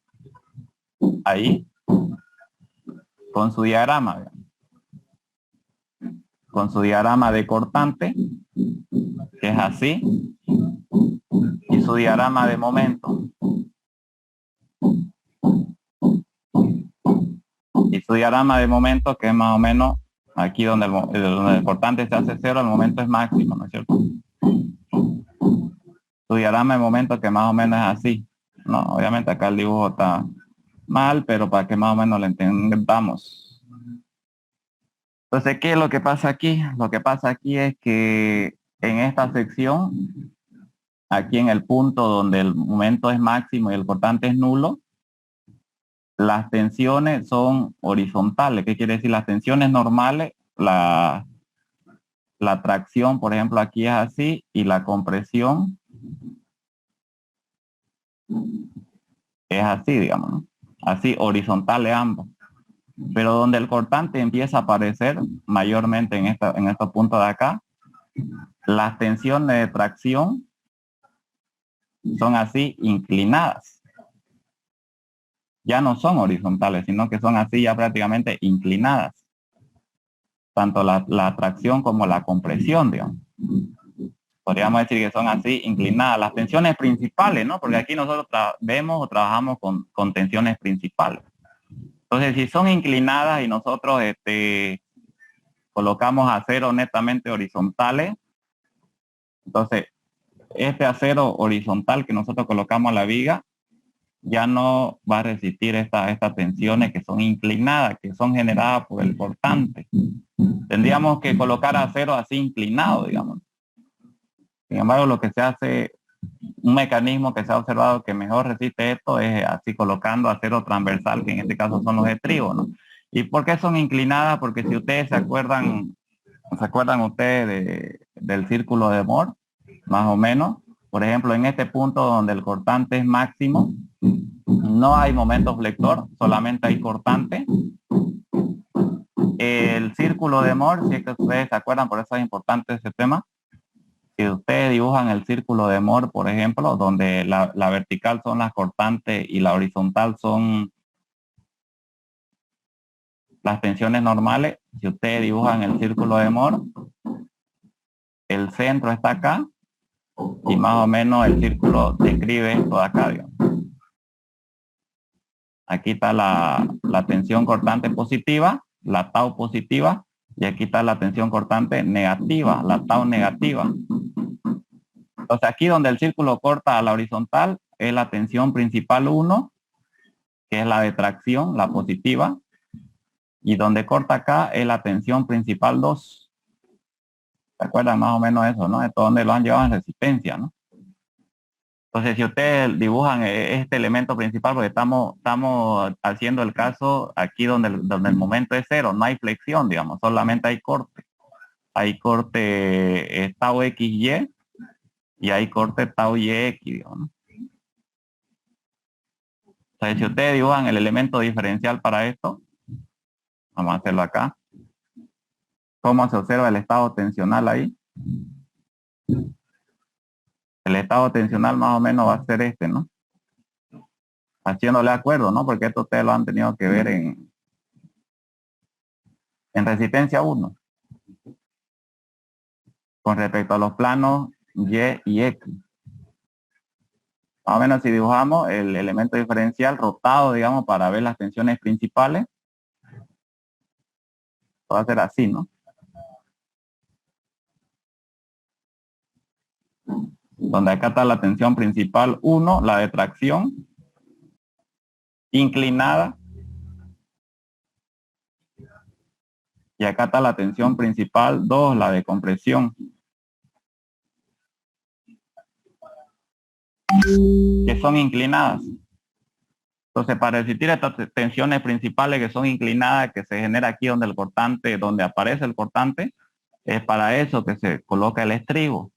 ahí, con su diagrama, con su diagrama de cortante, que es así, y su diagrama de momento. Y su diagrama de momento, que es más o menos aquí donde el cortante se hace cero, el momento es máximo, ¿no es cierto? Su diagrama de momento que más o menos es así. No, obviamente acá el dibujo está mal, pero para que más o menos lo entendamos. Entonces, ¿qué es lo que pasa aquí? Lo que pasa aquí es que en esta sección, aquí en el punto donde el momento es máximo y el cortante es nulo, las tensiones son horizontales. ¿Qué quiere decir? Las tensiones normales, la tracción, por ejemplo, aquí es así, y la compresión es así, digamos, ¿no? Así, horizontales ambos. Pero donde el cortante empieza a aparecer, mayormente en estos puntos de acá, las tensiones de tracción son así, inclinadas. Ya no son horizontales, sino que son así ya prácticamente inclinadas. Tanto la tracción como la compresión, digamos. Podríamos decir que son así inclinadas. Las tensiones principales, ¿no? Porque aquí nosotros vemos o trabajamos con tensiones principales. Entonces, si son inclinadas y nosotros colocamos acero netamente horizontales, entonces este acero horizontal que nosotros colocamos a la viga ya no va a resistir estas tensiones que son inclinadas, que son generadas por el cortante. Tendríamos que colocar acero así inclinado, digamos. Sin embargo, lo que se hace, un mecanismo que se ha observado que mejor resiste esto es así colocando acero transversal, que en este caso son los estribos, ¿no? ¿Y por qué son inclinadas? Porque si ustedes ¿se acuerdan ustedes del círculo de Moore? Más o menos. Por ejemplo, en este punto donde el cortante es máximo, no hay momento flector, solamente hay cortante. El círculo de Moore, si es que ustedes se acuerdan, por eso es importante ese tema. Si ustedes dibujan el círculo de Moore, por ejemplo, donde la vertical son las cortantes y la horizontal son las tensiones normales, si ustedes dibujan el círculo de Moore, el centro está acá y más o menos el círculo describe esto de acá, digamos. Aquí está la tensión cortante positiva, la tau positiva, y aquí está la tensión cortante negativa, la tau negativa. Entonces aquí donde el círculo corta a la horizontal es la tensión principal 1, que es la de tracción, la positiva, y donde corta acá es la tensión principal 2. ¿Se acuerdan más o menos eso, no? Esto donde lo han llevado en resistencia, ¿no? Entonces, si ustedes dibujan este elemento principal, porque estamos haciendo el caso aquí donde el momento es cero, no hay flexión, digamos, solamente hay corte. Hay corte tau XY y hay corte tau YX, digamos, ¿no? Entonces, si ustedes dibujan el elemento diferencial para esto, vamos a hacerlo acá. ¿Cómo se observa el estado tensional ahí? El estado tensional más o menos va a ser este, ¿no? Haciéndole acuerdo, ¿no? Porque esto ustedes lo han tenido que ver en resistencia 1. Con respecto a los planos Y y X. Más o menos si dibujamos el elemento diferencial rotado, digamos, para ver las tensiones principales, va a ser así, ¿no? Donde acá está la tensión principal 1, la de tracción, inclinada. Y acá está la tensión principal 2, la de compresión, que son inclinadas. Entonces, para resistir estas tensiones principales que son inclinadas, que se genera aquí donde donde aparece el cortante, es para eso que se coloca el estribo.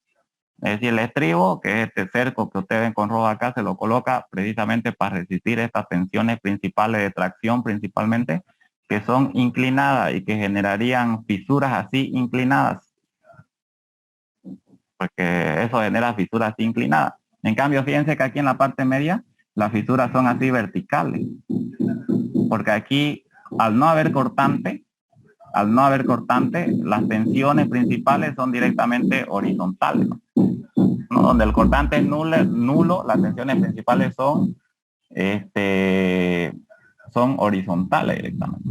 Es decir, el estribo, que es este cerco que ustedes ven con rojo acá, se lo coloca precisamente para resistir estas tensiones principales de tracción principalmente, que son inclinadas y que generarían fisuras así inclinadas. Porque eso genera fisuras así inclinadas. En cambio, fíjense que aquí en la parte media, las fisuras son así verticales. Porque aquí, al no haber cortante, las tensiones principales son directamente horizontales, ¿no? Donde el cortante es nulo, las tensiones principales son horizontales directamente.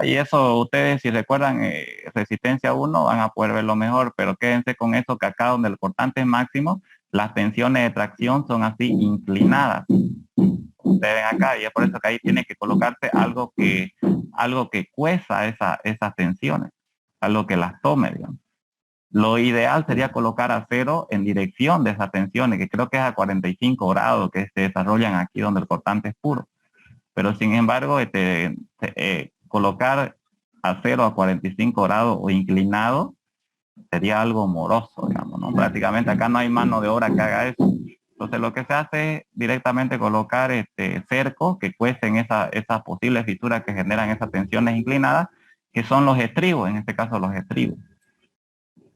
Y eso ustedes, si recuerdan resistencia 1, van a poder verlo mejor, pero quédense con eso, que acá donde el cortante es máximo, las tensiones de tracción son así inclinadas. Ustedes ven acá, y es por eso que ahí tiene que colocarse algo que cueza esas tensiones, algo que las tome, digamos. Lo ideal sería colocar acero en dirección de esas tensiones, que creo que es a 45 grados que se desarrollan aquí donde el cortante es puro. Pero sin embargo, colocar acero a 45 grados o inclinado sería algo moroso, digamos, ¿no? Prácticamente acá no hay mano de obra que haga eso. Entonces lo que se hace es directamente colocar cercos que cuecen esas posibles fisuras que generan esas tensiones inclinadas, que son los estribos, en este caso los estribos,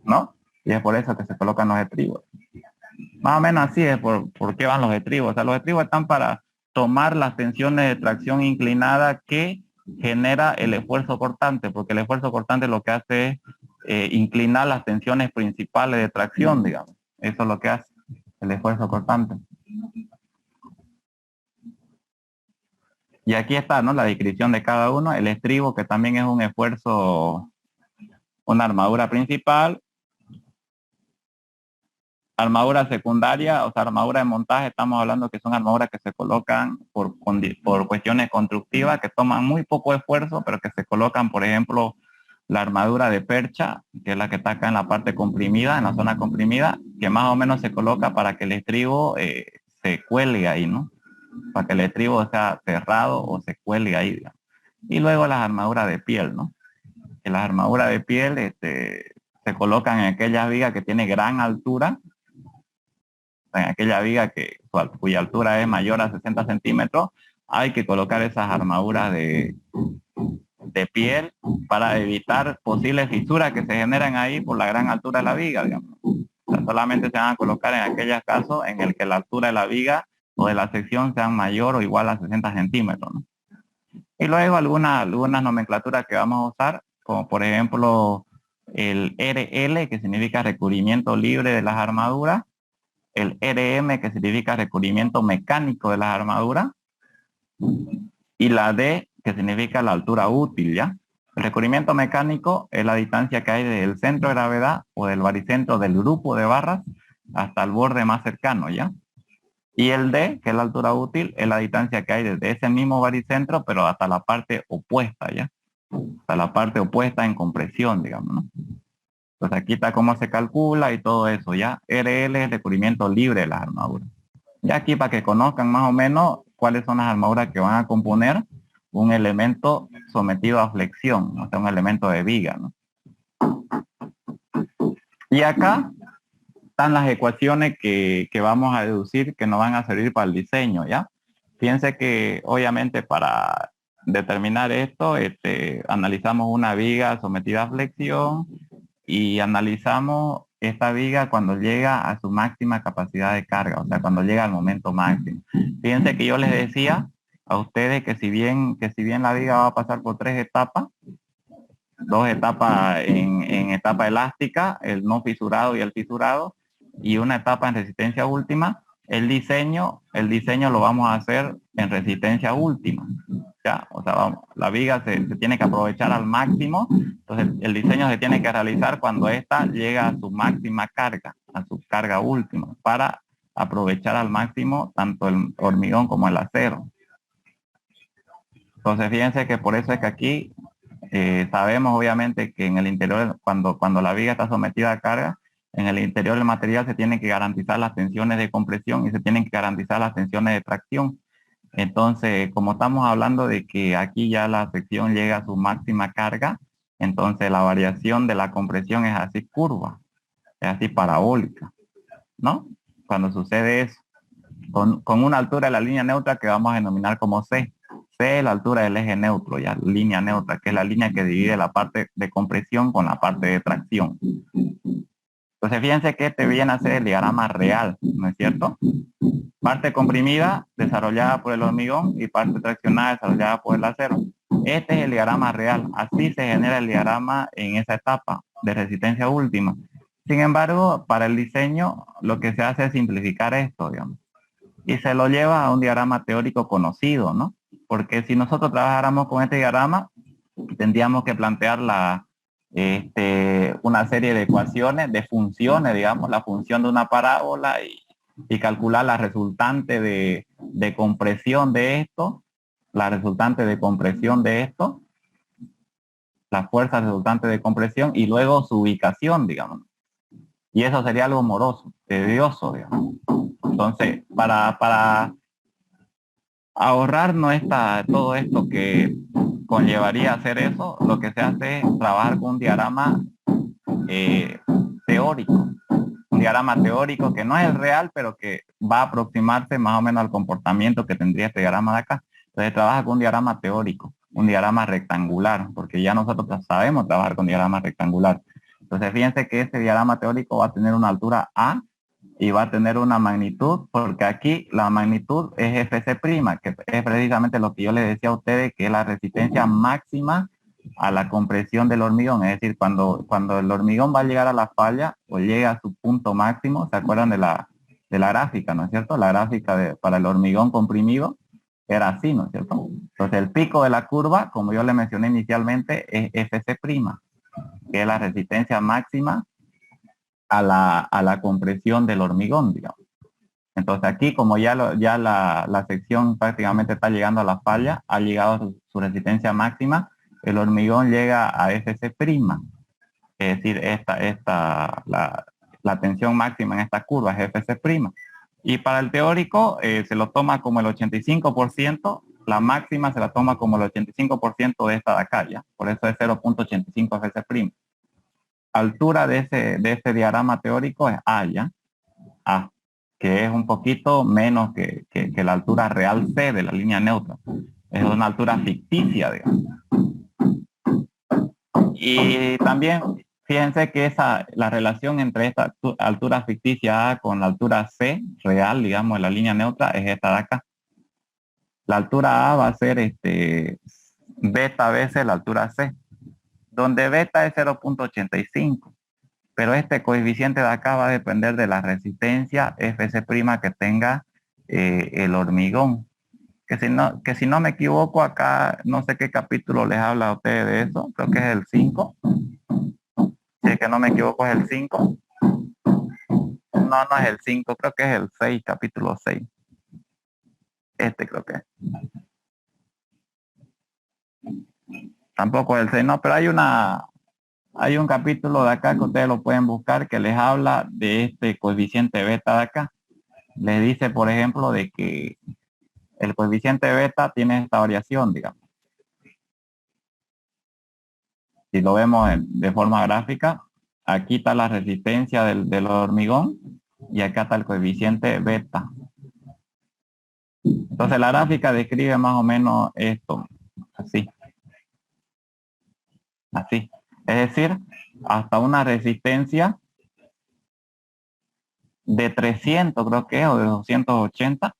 ¿no? Y es por eso que se colocan los estribos. Más o menos así es por qué van los estribos. O sea, los estribos están para tomar las tensiones de tracción inclinada que genera el esfuerzo cortante, porque el esfuerzo cortante lo que hace es inclinar las tensiones principales de tracción, digamos. Eso es lo que hace el esfuerzo cortante. Y aquí está, ¿no? La descripción de cada uno. El estribo, que también es un esfuerzo, una armadura principal. Armadura secundaria, o sea, armadura de montaje, estamos hablando que son armaduras que se colocan por cuestiones constructivas, que toman muy poco esfuerzo, pero que se colocan, por ejemplo, la armadura de percha, que es la que está acá en la parte comprimida, en la zona comprimida, que más o menos se coloca para que el estribo se cuelgue ahí, ¿no? Para que el estribo sea cerrado o se cuelgue ahí, digamos. Y luego las armaduras de piel, ¿no? Que las armaduras de piel se colocan en aquellas vigas que tiene gran altura, en aquella viga cuya altura es mayor a 60 centímetros, hay que colocar esas armaduras de piel para evitar posibles fisuras que se generan ahí por la gran altura de la viga, digamos. O sea, solamente se van a colocar en aquellos casos en el que la altura de la viga o de la sección sean mayor o igual a 60 centímetros, ¿no? Y luego algunas nomenclaturas que vamos a usar, como por ejemplo el RL, que significa recubrimiento libre de las armaduras, el RM, que significa recubrimiento mecánico de las armaduras, y la D, que significa la altura útil, ¿ya? El recubrimiento mecánico es la distancia que hay del centro de gravedad o del baricentro del grupo de barras hasta el borde más cercano, ¿ya? Y el D, que es la altura útil, es la distancia que hay desde ese mismo baricentro, pero hasta la parte opuesta, ¿ya? Hasta la parte opuesta en compresión, digamos, ¿no? Pues aquí está cómo se calcula y todo eso, ¿ya? RL es recubrimiento libre de las armaduras. Y aquí para que conozcan más o menos cuáles son las armaduras que van a componer un elemento sometido a flexión, o sea, un elemento de viga, ¿no? Y acá están las ecuaciones que vamos a deducir que nos van a servir para el diseño, ¿ya? Fíjense que obviamente para determinar esto, analizamos una viga sometida a flexión y analizamos esta viga cuando llega a su máxima capacidad de carga, o sea, cuando llega al momento máximo. Fíjense que yo les decía a ustedes que si bien la viga va a pasar por 3 etapas, 2 etapas en etapa elástica, el no fisurado y el fisurado, y una etapa en resistencia última, el diseño lo vamos a hacer en resistencia última. ¿Ya? O sea, la viga se tiene que aprovechar al máximo, entonces el diseño se tiene que realizar cuando ésta llega a su máxima carga, a su carga última, para aprovechar al máximo tanto el hormigón como el acero. Entonces fíjense que por eso es que aquí sabemos obviamente que en el interior, cuando la viga está sometida a carga, en el interior del material se tienen que garantizar las tensiones de compresión y se tienen que garantizar las tensiones de tracción. Entonces, como estamos hablando de que aquí ya la sección llega a su máxima carga, entonces la variación de la compresión es así curva, es así parabólica, ¿no? Cuando sucede eso, con una altura de la línea neutra que vamos a denominar como C. C es la altura del eje neutro, ya línea neutra, que es la línea que divide la parte de compresión con la parte de tracción. Entonces fíjense que este viene a ser el diagrama real, ¿no es cierto? Parte comprimida desarrollada por el hormigón y parte traccionada desarrollada por el acero. Este es el diagrama real, así se genera el diagrama en esa etapa de resistencia última. Sin embargo, para el diseño lo que se hace es simplificar esto, digamos, y se lo lleva a un diagrama teórico conocido, ¿no? Porque si nosotros trabajáramos con este diagrama, tendríamos que plantear una serie de ecuaciones, de funciones, digamos, la función de una parábola y calcular la resultante de compresión de esto, la resultante de compresión de esto, la fuerza resultante de compresión y luego su ubicación, digamos. Y eso sería algo moroso, tedioso, digamos. Entonces, para ahorrarnos todo esto que conllevaría hacer eso, lo que se hace es trabajar con un diagrama teórico. Un diagrama teórico que no es el real, pero que va a aproximarse más o menos al comportamiento que tendría este diagrama de acá. Entonces trabaja con un diagrama teórico, un diagrama rectangular, porque ya nosotros sabemos trabajar con diagrama rectangular. Entonces fíjense que este diagrama teórico va a tener una altura A y va a tener una magnitud, porque aquí la magnitud es FC', que es precisamente lo que yo les decía a ustedes, que es la resistencia máxima a la compresión del hormigón. Es decir, cuando el hormigón va a llegar a la falla o llega a su punto máximo, ¿se acuerdan de la gráfica, no es cierto? La gráfica para el hormigón comprimido era así, ¿no es cierto? Entonces el pico de la curva, como yo le mencioné inicialmente, es FC', que es la resistencia máxima a la compresión del hormigón, digamos. Entonces aquí, como ya la sección prácticamente está llegando a la falla, ha llegado a su resistencia máxima, el hormigón llega a FC', es decir, la tensión máxima en esta curva es FC'. Y para el teórico se lo toma como el 85%, la máxima se la toma como el 85% de esta de acá, ¿ya? Por eso es 0.85 FC'. Altura de ese diagrama teórico es A, ¿ya? A, que es un poquito menos que la altura real C de la línea neutra. Es una altura ficticia, digamos. Y también fíjense que la relación entre esta altura ficticia A con la altura C real, digamos, en la línea neutra, es esta de acá. La altura A va a ser beta veces la altura C, donde beta es 0.85. Pero este coeficiente de acá va a depender de la resistencia FC' que tenga el hormigón. Que si no me equivoco, acá no sé qué capítulo les habla a ustedes de eso, creo que es el 5. Si es que no me equivoco es el 5. No es el 5, creo que es el 6, capítulo 6. Creo que es. Tampoco es el 6, no, pero hay un capítulo de acá que ustedes lo pueden buscar que les habla de este coeficiente beta de acá. Les dice, por ejemplo, de que el coeficiente beta tiene esta variación, digamos. Si lo vemos de forma gráfica, aquí está la resistencia del hormigón y acá está el coeficiente beta. Entonces la gráfica describe más o menos esto, así. Así. Es decir, hasta una resistencia de 300, creo que es, o de 280.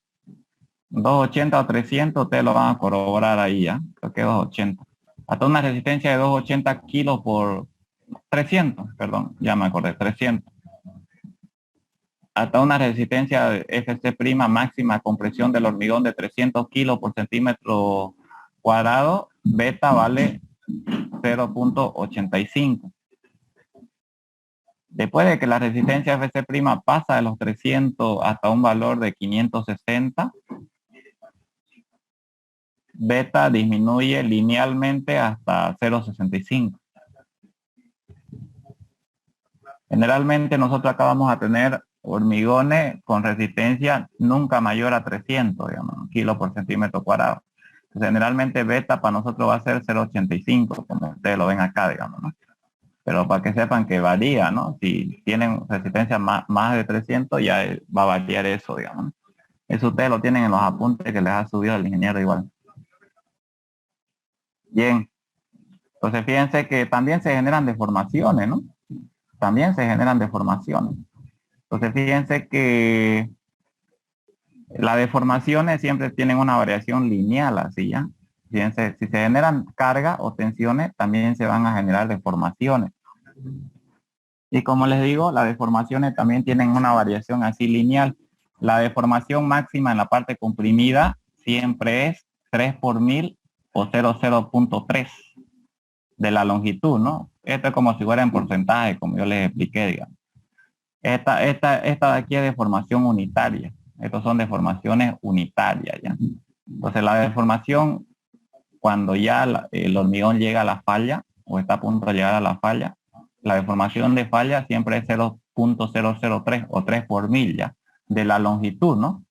280 o 300, ustedes lo van a corroborar ahí, ¿ya? Creo que 280. Hasta una resistencia de 280 kilos por 300, perdón, ya me acordé, 300. Hasta una resistencia de FC' máxima compresión del hormigón de 300 kilos por centímetro cuadrado, beta vale 0.85. Después de que la resistencia FC' pasa de los 300 hasta un valor de 560, beta disminuye linealmente hasta 0.65. Generalmente nosotros acá vamos a tener hormigones con resistencia nunca mayor a 300, digamos, kilos por centímetro cuadrado. Entonces, generalmente beta para nosotros va a ser 0.85, como ustedes lo ven acá, digamos, ¿no? Pero para que sepan que varía, ¿no? Si tienen resistencia más de 300, ya va a variar eso, digamos. Eso ustedes lo tienen en los apuntes que les ha subido el ingeniero igual. Bien. Entonces, fíjense que también se generan deformaciones, ¿no? También se generan deformaciones. Entonces, fíjense que las deformaciones siempre tienen una variación lineal, así ya. Fíjense, si se generan carga o tensiones, también se van a generar deformaciones. Y como les digo, las deformaciones también tienen una variación así lineal. La deformación máxima en la parte comprimida siempre es 3 por 1000 o 0.3 de la longitud, ¿no? Esto es como si fuera en porcentaje, como yo les expliqué, digamos. Esta de aquí es deformación unitaria. Estas son deformaciones unitarias, ¿ya? Entonces la deformación, cuando ya el hormigón llega a la falla, o está a punto de llegar a la falla, la deformación de falla siempre es 0.003 o 3 por 1000, ¿ya? De la longitud, ¿no?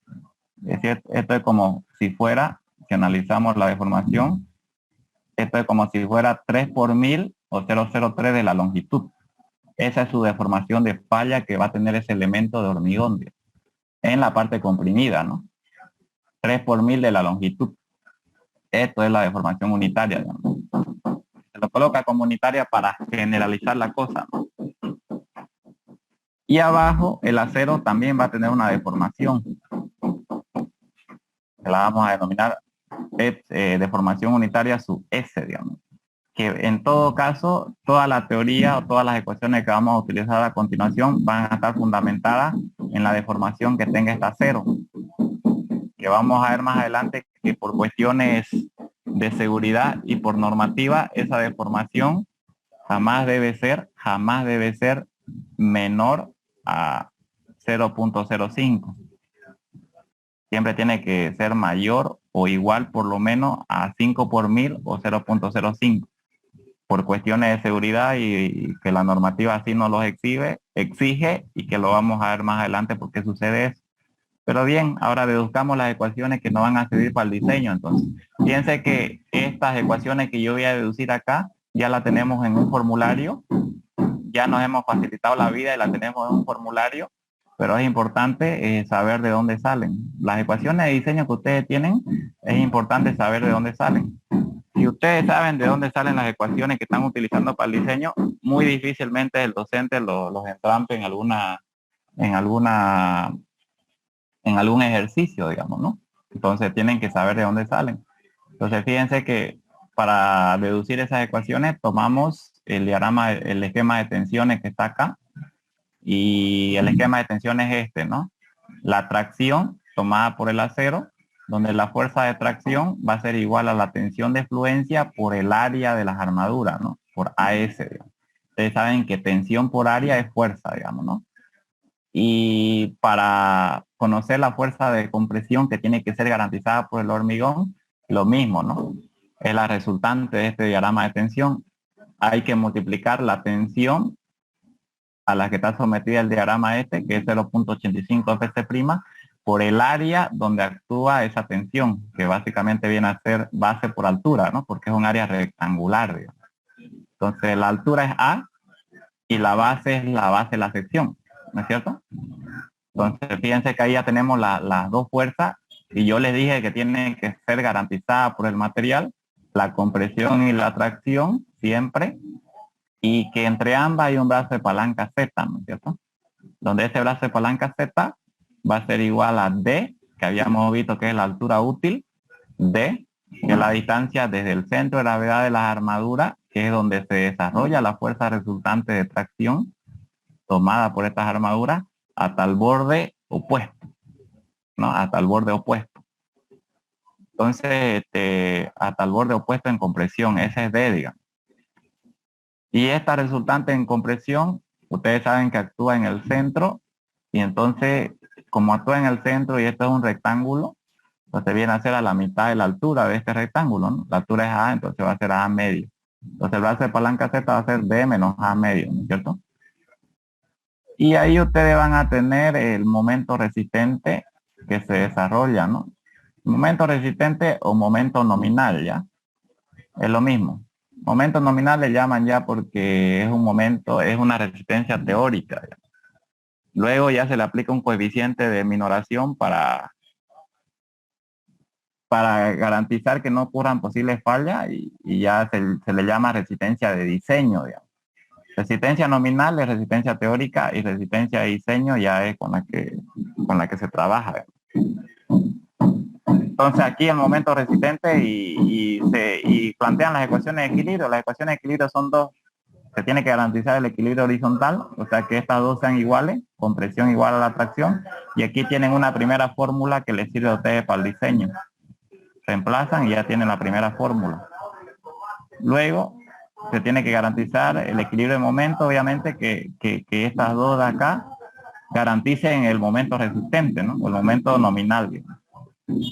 Es decir, esto es como si fuera, si analizamos la deformación, esto es como si fuera 3 por 1000 o 0.03 de la longitud. Esa es su deformación de falla que va a tener ese elemento de hormigón en la parte comprimida, ¿no? 3 por 1000 de la longitud. Esto es la deformación unitaria, ¿no? Se lo coloca como unitaria para generalizar la cosa, ¿no? Y abajo el acero también va a tener una deformación. Que la vamos a denominar deformación unitaria sub S, digamos. Que en todo caso, toda la teoría o todas las ecuaciones que vamos a utilizar a continuación van a estar fundamentadas en la deformación que tenga esta acero. Que vamos a ver más adelante que por cuestiones de seguridad y por normativa, esa deformación jamás debe ser menor a 0.05. Siempre tiene que ser mayor o igual por lo menos a 5 por 1000 o 0.05. por cuestiones de seguridad y que la normativa así nos los exige y que lo vamos a ver más adelante por qué sucede eso. Pero bien, ahora deduzcamos las ecuaciones que nos van a servir para el diseño. Entonces, fíjense que estas ecuaciones que yo voy a deducir acá, ya la tenemos en un formulario. Ya nos hemos facilitado la vida y la tenemos en un formulario, pero es importante saber de dónde salen. Las ecuaciones de diseño que ustedes tienen, es importante saber de dónde salen. Si ustedes saben de dónde salen las ecuaciones que están utilizando para el diseño, muy difícilmente el docente los entrampe en alguna en algún ejercicio, digamos, ¿no? Entonces tienen que saber de dónde salen. Entonces fíjense que para deducir esas ecuaciones tomamos el diagrama, el esquema de tensiones que está acá, y el esquema de tensiones es este, ¿no? La tracción tomada por el acero, donde la fuerza de tracción va a ser igual a la tensión de fluencia por el área de las armaduras, ¿no? Por AS, digamos. Ustedes saben que tensión por área es fuerza, digamos, ¿no? Y para conocer la fuerza de compresión que tiene que ser garantizada por el hormigón, lo mismo, ¿no? Es la resultante de este diagrama de tensión. Hay que multiplicar la tensión a la que está sometida el diagrama este, que es 0.85 Fc', por el área donde actúa esa tensión, que básicamente viene a ser base por altura, ¿no? Porque es un área rectangular, digamos. Entonces la altura es A y la base es la base de la sección, ¿no es cierto? Entonces fíjense que ahí ya tenemos las dos fuerzas, y yo les dije que tienen que ser garantizadas por el material, la compresión y la tracción siempre, y que entre ambas hay un brazo de palanca Z, ¿no es cierto? Donde ese brazo de palanca Z va a ser igual a D, que habíamos visto que es la altura útil, D, que es la distancia desde el centro de gravedad de las armaduras, que es donde se desarrolla la fuerza resultante de tracción tomada por estas armaduras, hasta el borde opuesto, ¿no? Hasta el borde opuesto. Entonces, hasta el borde opuesto en compresión, ese es D, digamos. Y esta resultante en compresión, ustedes saben que actúa en el centro, y entonces, como actúa en el centro y esto es un rectángulo, entonces viene a ser a la mitad de la altura de este rectángulo, ¿no? La altura es A, entonces va a ser A medio. Entonces el brazo de palanca Z va a ser D menos A medio, ¿no es cierto? Y ahí ustedes van a tener el momento resistente que se desarrolla, ¿no? Momento resistente o momento nominal, ¿ya? Es lo mismo. Momento nominal le llaman ya porque es un momento, es una resistencia teórica, ¿ya? Luego ya se le aplica un coeficiente de minoración para garantizar que no ocurran posibles fallas, y ya se le llama resistencia de diseño, digamos. Resistencia nominal es resistencia teórica, y resistencia de diseño ya es con la que se trabaja. Entonces aquí el momento resistente y plantean las ecuaciones de equilibrio. Las ecuaciones de equilibrio son dos. Se tiene que garantizar el equilibrio horizontal, o sea que estas dos sean iguales, compresión igual a la tracción, y aquí tienen una primera fórmula que les sirve a ustedes para el diseño. Reemplazan y ya tienen la primera fórmula. Luego se tiene que garantizar el equilibrio de momento, obviamente que estas dos de acá garanticen el momento resistente, ¿no? O el momento nominal, digamos,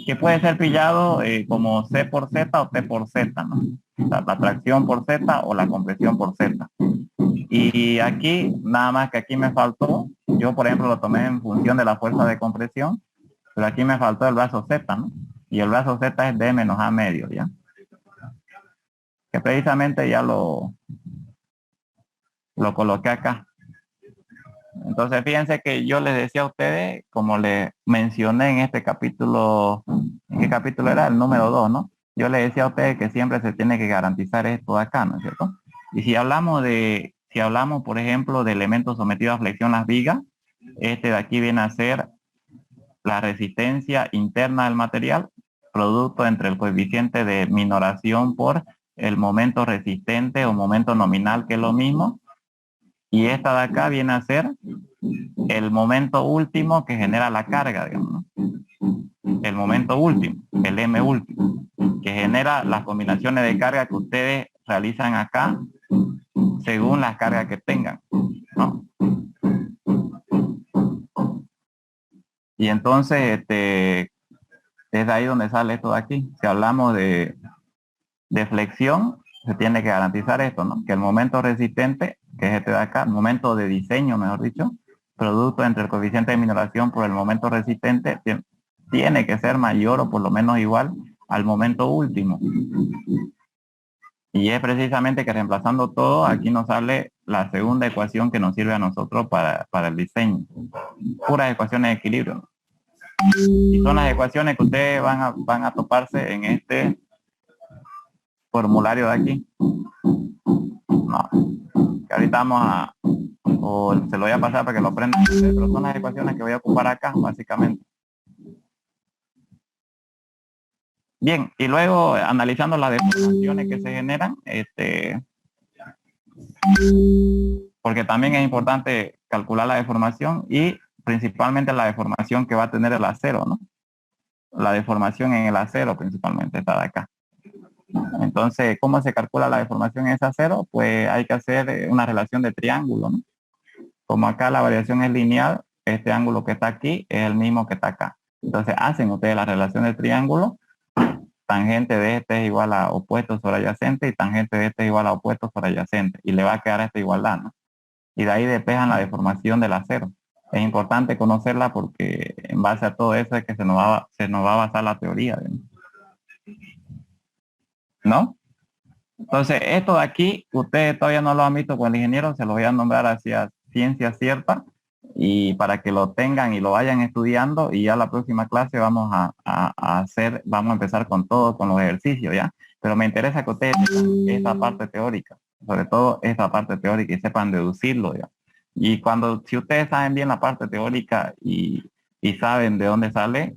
que puede ser pillado como C por Z o T por Z, ¿no? O sea, la tracción por Z o la compresión por Z. Y aquí, nada más que aquí me faltó, yo por ejemplo lo tomé en función de la fuerza de compresión, pero aquí me faltó el brazo Z, ¿no? Y el brazo Z es D menos A medio, ¿ya? Que precisamente ya lo coloqué acá. Entonces fíjense que yo les decía a ustedes, como les mencioné en este capítulo, ¿en qué capítulo era? El número 2, ¿no? Yo les decía a ustedes que siempre se tiene que garantizar esto de acá, ¿no es cierto? Y si hablamos, por ejemplo, de elementos sometidos a flexión, las vigas, este de aquí viene a ser la resistencia interna del material, producto entre el coeficiente de minoración por el momento resistente o momento nominal, que es lo mismo, y esta de acá viene a ser el momento último que genera la carga, digamos, ¿no? El momento último, el M último, que genera las combinaciones de carga que ustedes realizan acá según las cargas que tengan, ¿no? Y entonces, es de ahí donde sale esto de aquí. Si hablamos de flexión, se tiene que garantizar esto, ¿no? Que el momento resistente, que es este de acá, el momento de diseño, mejor dicho, producto entre el coeficiente de minoración por el momento resistente, tiene que ser mayor o por lo menos igual al momento último. Y es precisamente que reemplazando todo, aquí nos sale la segunda ecuación que nos sirve a nosotros para el diseño. Puras ecuaciones de equilibrio, ¿no? Y son las ecuaciones que ustedes van a toparse en este formulario de aquí. No, que ahorita vamos a, o se lo voy a pasar para que lo aprendan, pero son las ecuaciones que voy a ocupar acá, básicamente. Bien, y luego analizando las deformaciones que se generan, porque también es importante calcular la deformación y principalmente la deformación que va a tener el acero, ¿no? La deformación en el acero principalmente está de acá. Entonces, ¿cómo se calcula la deformación en ese acero? Pues hay que hacer una relación de triángulo, ¿no? Como acá la variación es lineal, este ángulo que está aquí es el mismo que está acá. Entonces, hacen ustedes la relación de triángulo, tangente de este es igual a opuesto sobre adyacente y tangente de este es igual a opuesto sobre adyacente. Y le va a quedar esta igualdad, ¿no? Y de ahí despejan la deformación del acero. Es importante conocerla porque en base a todo eso es que se nos va a basar la teoría, ¿no? Entonces, esto de aquí, ustedes todavía no lo han visto con el ingeniero, se lo voy a nombrar hacia ciencia cierta y para que lo tengan y lo vayan estudiando y ya la próxima clase vamos vamos a empezar con todo, con los ejercicios, ¿ya? Pero me interesa que ustedes sepan esta parte teórica, sobre todo esta parte teórica y sepan deducirlo, ¿ya? Y si ustedes saben bien la parte teórica y saben de dónde sale,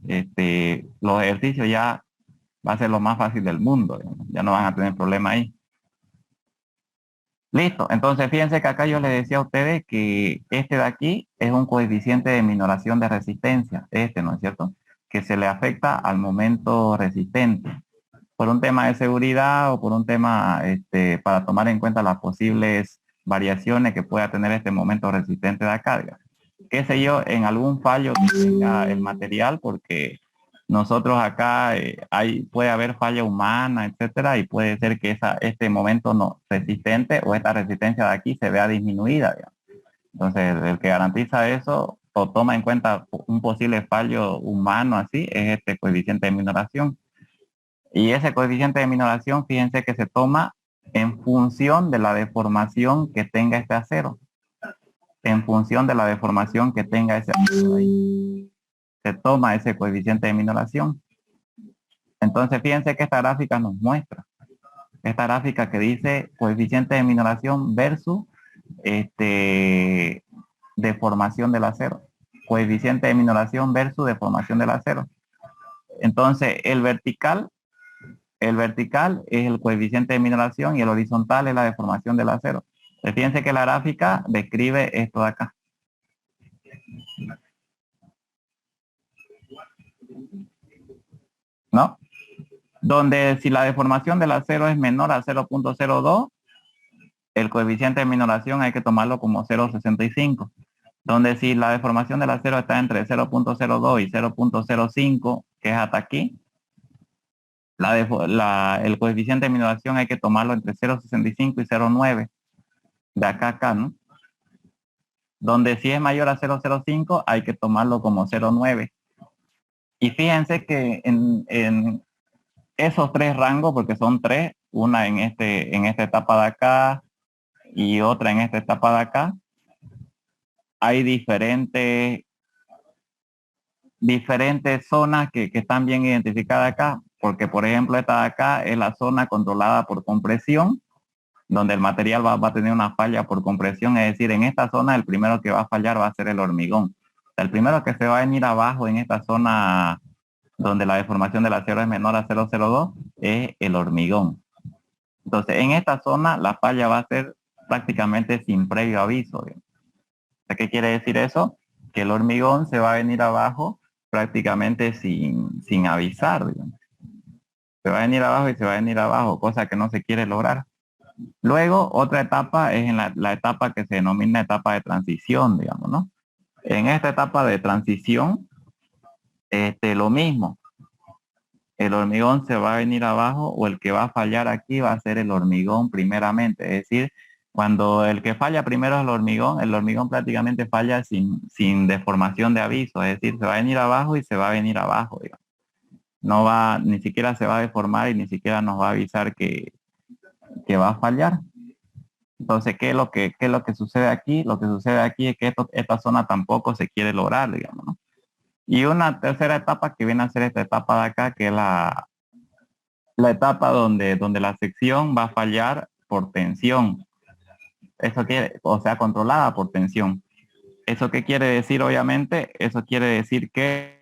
los ejercicios ya va a ser lo más fácil del mundo, ya no van a tener problema ahí. Listo, entonces fíjense que acá yo les decía a ustedes que este de aquí es un coeficiente de minoración de resistencia, ¿no es cierto? Que se le afecta al momento resistente, por un tema de seguridad o por un tema para tomar en cuenta las posibles variaciones que pueda tener este momento resistente de acá, digamos. Qué sé yo, en algún fallo que tenga el material, porque nosotros acá puede haber falla humana, etcétera, y puede ser que este momento no resistente o esta resistencia de aquí se vea disminuida, digamos. Entonces, el que garantiza eso o toma en cuenta un posible fallo humano así es este coeficiente de minoración. Y ese coeficiente de minoración, fíjense que se toma en función de la deformación que tenga este acero. En función de la deformación que tenga ese acero ahí, se toma ese coeficiente de minoración. Entonces, fíjense que esta gráfica nos muestra. Esta gráfica que dice coeficiente de minoración versus deformación del acero. Coeficiente de minoración versus deformación del acero. Entonces, el vertical es el coeficiente de minoración y el horizontal es la deformación del acero. Fíjense que la gráfica describe esto de acá. ¿No? Donde si la deformación del acero es menor a 0.02, el coeficiente de minoración hay que tomarlo como 0.65. Donde si la deformación del acero está entre 0.02 y 0.05, que es hasta aquí, el coeficiente de minoración hay que tomarlo entre 0.65 y 0.9, de acá a acá, ¿no? Donde si es mayor a 0.05 hay que tomarlo como 0.9. Y fíjense que en esos tres rangos, porque son tres, una en esta etapa de acá y otra en esta etapa de acá, hay diferentes zonas que están bien identificadas acá, porque por ejemplo esta de acá es la zona controlada por compresión, donde el material va a tener una falla por compresión, es decir, en esta zona el primero que va a fallar va a ser el hormigón. El primero que se va a venir abajo en esta zona donde la deformación del acero es menor a 0.02 es el hormigón. Entonces, en esta zona la falla va a ser prácticamente sin previo aviso. ¿Qué quiere decir eso? Que el hormigón se va a venir abajo prácticamente sin avisar, digamos. Se va a venir abajo y se va a venir abajo, cosa que no se quiere lograr. Luego, otra etapa es en la etapa que se denomina etapa de transición, digamos, ¿no? En esta etapa de transición, lo mismo. el hormigón se va a venir abajo o el que va a fallar aquí va a ser el hormigón primeramente. Es decir, cuando el que falla primero es el hormigón prácticamente falla sin deformación de aviso. Es decir, se va a venir abajo y se va a venir abajo, digamos. No va, ni siquiera se va a deformar y ni siquiera nos va a avisar que va a fallar. Entonces, qué es lo que sucede aquí? Lo que sucede aquí es que esta zona tampoco se quiere lograr, digamos, ¿no? Y una tercera etapa que viene a ser esta etapa de acá, que es la etapa donde la sección va a fallar por tensión. Eso quiere, o sea, controlada por tensión. ¿Eso qué quiere decir? Obviamente, eso quiere decir que